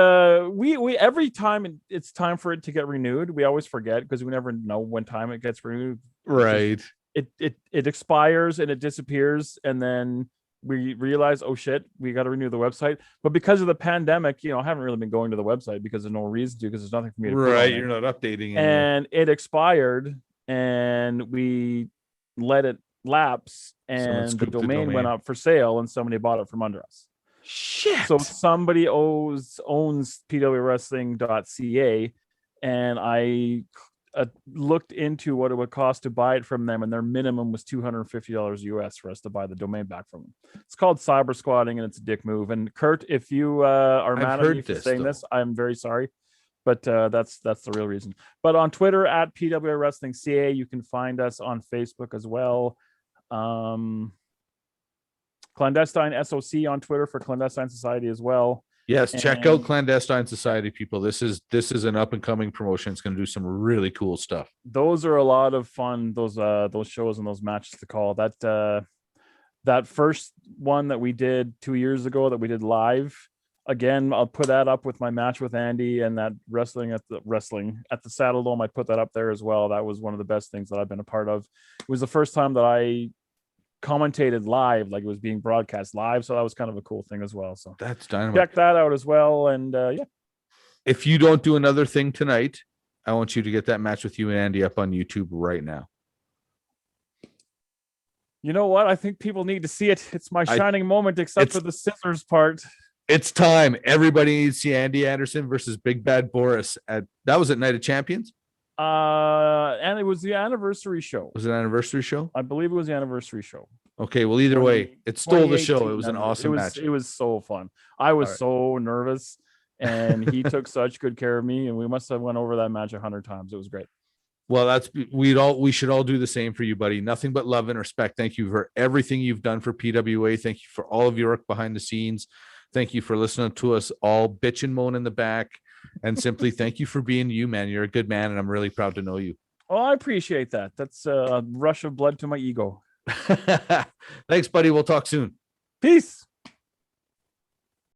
A: we every time it's time for it to get renewed, we always forget because we never know when time it gets renewed.
D: Right.
A: It expires and it disappears, and then we realize, oh shit, we got to renew the website. But because of the pandemic, I haven't really been going to the website because there's no reason to, because there's nothing for me to put on
D: You're not updating
A: it. And it expired, and we let it lapse, and the domain went up for sale, and somebody bought it from under us.
D: Shit.
A: So somebody owns pwwrestling.ca, and I looked into what it would cost to buy it from them, and their minimum was $250 US for us to buy the domain back from them. It's called cyber squatting, and it's a dick move. And Kurt, if you are mad at me for saying this, I'm very sorry, but that's the real reason. But on Twitter at PWA Wrestling CA, you can find us on Facebook as well. Clandestine SOC on Twitter for Clandestine Society as well.
D: Yes, check out Clandestine Society, people. This is an up and coming promotion. It's going to do some really cool stuff.
A: Those are a lot of fun. Those shows and those matches to call. That first one that we did 2 years ago that we did live. Again, I'll put that up with my match with Andy, and that wrestling at the Saddle Dome. I put that up there as well. That was one of the best things that I've been a part of. It was the first time that I commentated live, like it was being broadcast live, so that was kind of a cool thing as well. So
D: that's dynamite.
A: Check that out as well. And
D: if you don't do another thing tonight, I want you to get that match with you and Andy up on YouTube right now.
A: You know what? I think people need to see it. It's my shining moment, except for the scissors part.
D: It's time. Everybody needs to see Andy Anderson versus Big Bad Boris. That was at Night of Champions.
A: And it was the anniversary show.
D: Was it an anniversary show?
A: I believe it was the anniversary show.
D: Okay, well, either way, it stole the show. It was an awesome match.
A: It was so fun. I was so nervous, and he took such good care of me, and we must have went over that match 100 times. It was great.
D: Well, we should all do the same for you, buddy. Nothing but love and respect. Thank you for everything you've done for PWA. Thank you for all of your work behind the scenes. Thank you for listening to us all bitch and moan in the back. and simply thank you for being you, man. You're a good man, and I'm really proud to know you.
A: Oh, I appreciate that. That's a rush of blood to my ego.
D: Thanks, buddy. We'll talk soon.
A: Peace.